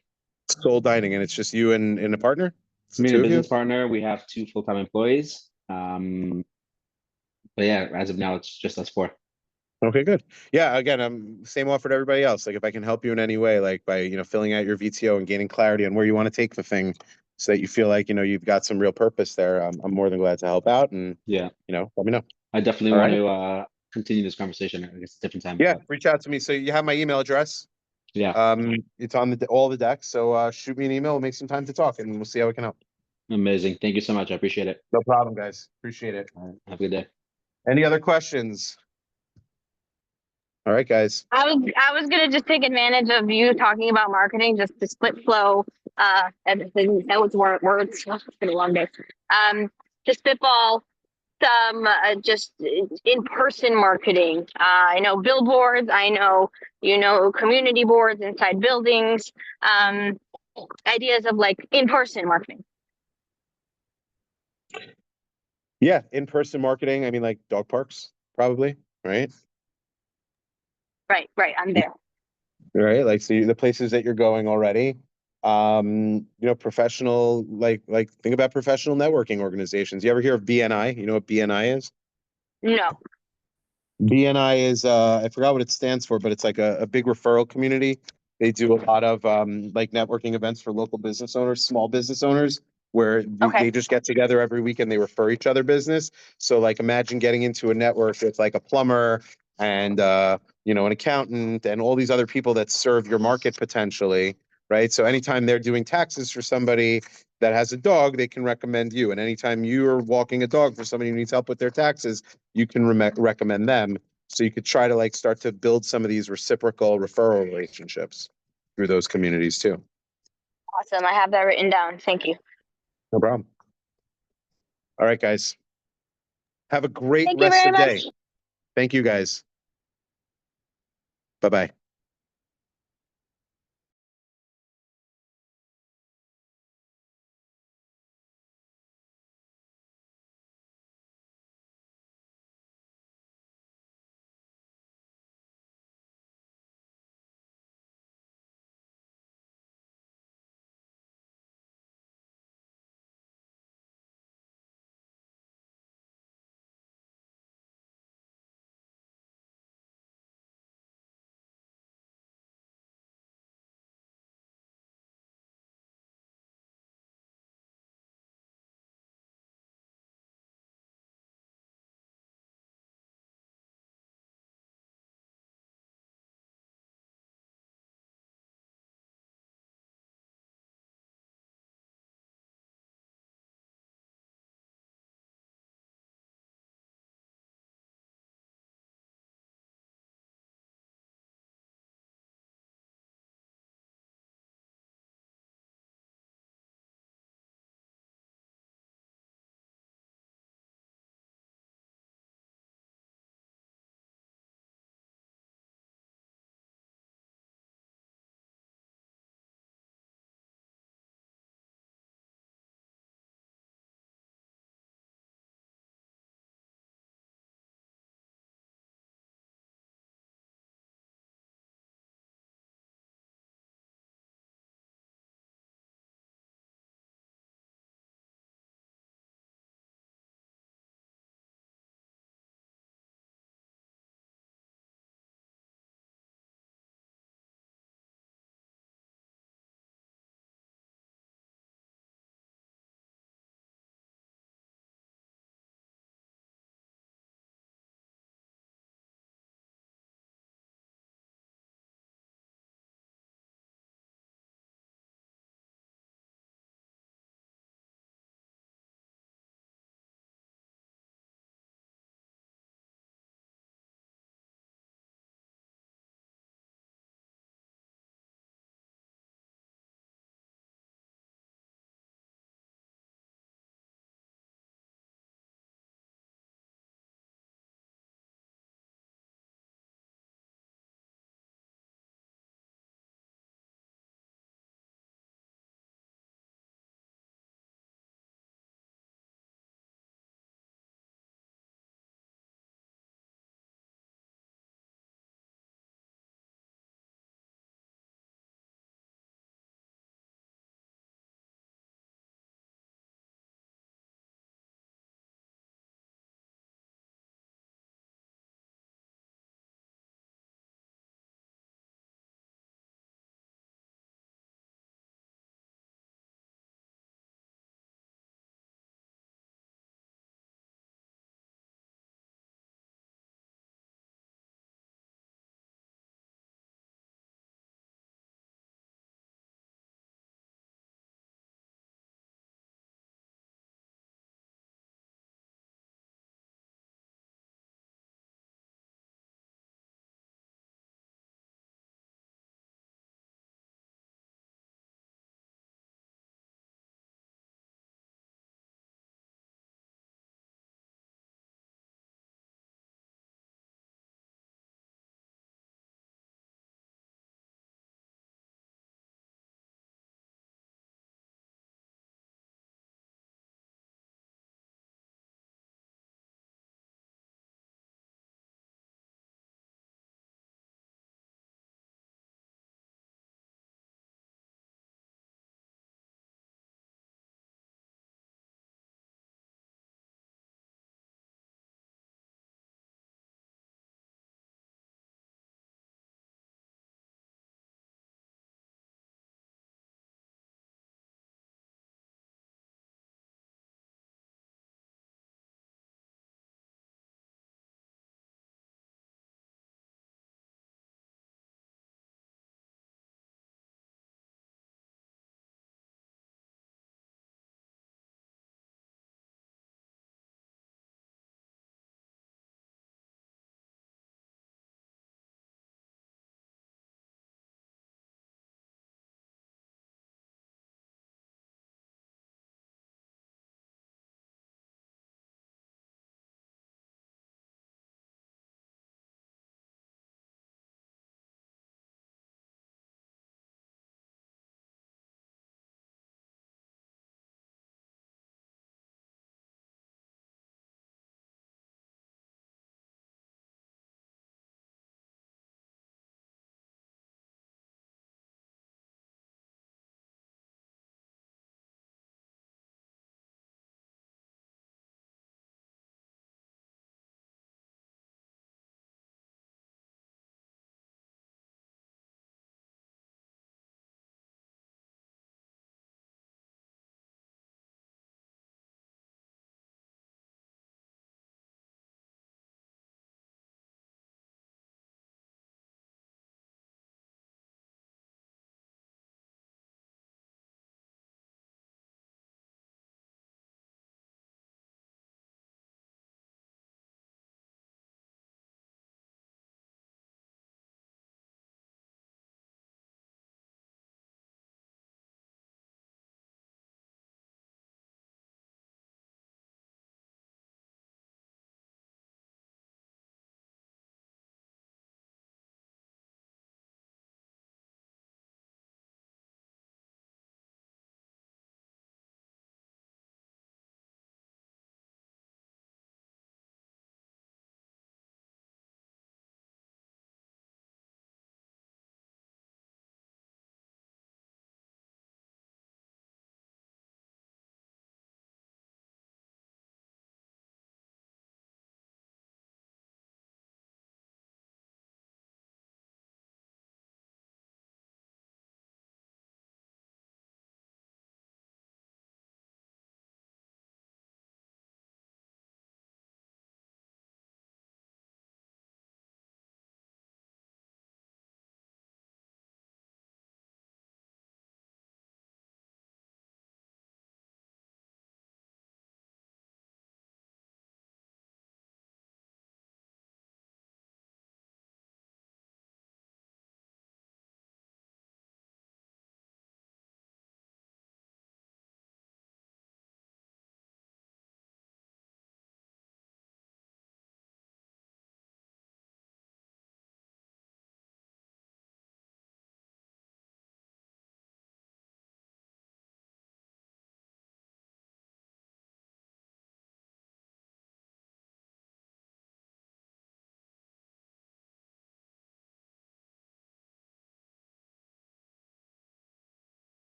Speaker 4: Soul Dining, and it's just you and a partner? It's the
Speaker 10: Me and
Speaker 4: two
Speaker 10: a
Speaker 4: of you?
Speaker 10: business partner, we have 2 full-time employees. But yeah, as of now, it's just us 4.
Speaker 4: Okay, good. Yeah, again, I'm same offer to everybody else. Like if I can help you in any way, like by, filling out your VTO and gaining clarity on where you want to take the thing so that you feel like, you've got some real purpose there. I'm more than glad to help out and,
Speaker 10: Yeah,
Speaker 4: let me know.
Speaker 10: I definitely
Speaker 4: All
Speaker 10: want
Speaker 4: right.
Speaker 10: to continue this conversation. I guess a different time.
Speaker 4: Yeah,
Speaker 10: But
Speaker 4: reach out to me. So you have my email address.
Speaker 10: yeah,
Speaker 4: It's on all the decks. So shoot me an email, we'll make some time to talk and we'll see how we can help.
Speaker 10: amazing. Thank you so much. I appreciate it.
Speaker 4: No problem, guys. Appreciate it.
Speaker 10: All right, have a good day.
Speaker 4: Any other questions? All right, guys.
Speaker 8: I was gonna just take advantage of you talking about marketing, just to split flow. Everything that was words. It's been a long day. To spitball some just in person marketing. I know billboards. I know community boards inside buildings. Ideas of like in person marketing.
Speaker 4: Yeah, in-person marketing. I mean, like dog parks, probably, right?
Speaker 8: Right. I'm there.
Speaker 4: Right, like so the places that you're going already. Professional, like think about professional networking organizations. You ever hear of BNI? You know what BNI is?
Speaker 8: No.
Speaker 4: BNI is I forgot what it stands for, but it's like a big referral community. They do a lot of like networking events for local business owners, small business owners, where
Speaker 8: Okay.
Speaker 4: they just get together every week and they refer each other business. So like imagine getting into a network with like a plumber and an accountant and all these other people that serve your market potentially, right? So anytime they're doing taxes for somebody that has a dog, they can recommend you. And anytime you're walking a dog for somebody who needs help with their taxes, you can recommend them. So you could try to like start to build some of these reciprocal referral relationships through those communities too.
Speaker 8: Awesome. I have that written down. Thank you.
Speaker 4: No problem. All right, guys. Have a great
Speaker 8: Thank you
Speaker 4: rest
Speaker 8: very
Speaker 4: of the
Speaker 8: much.
Speaker 4: day. Thank you, guys. Bye-bye.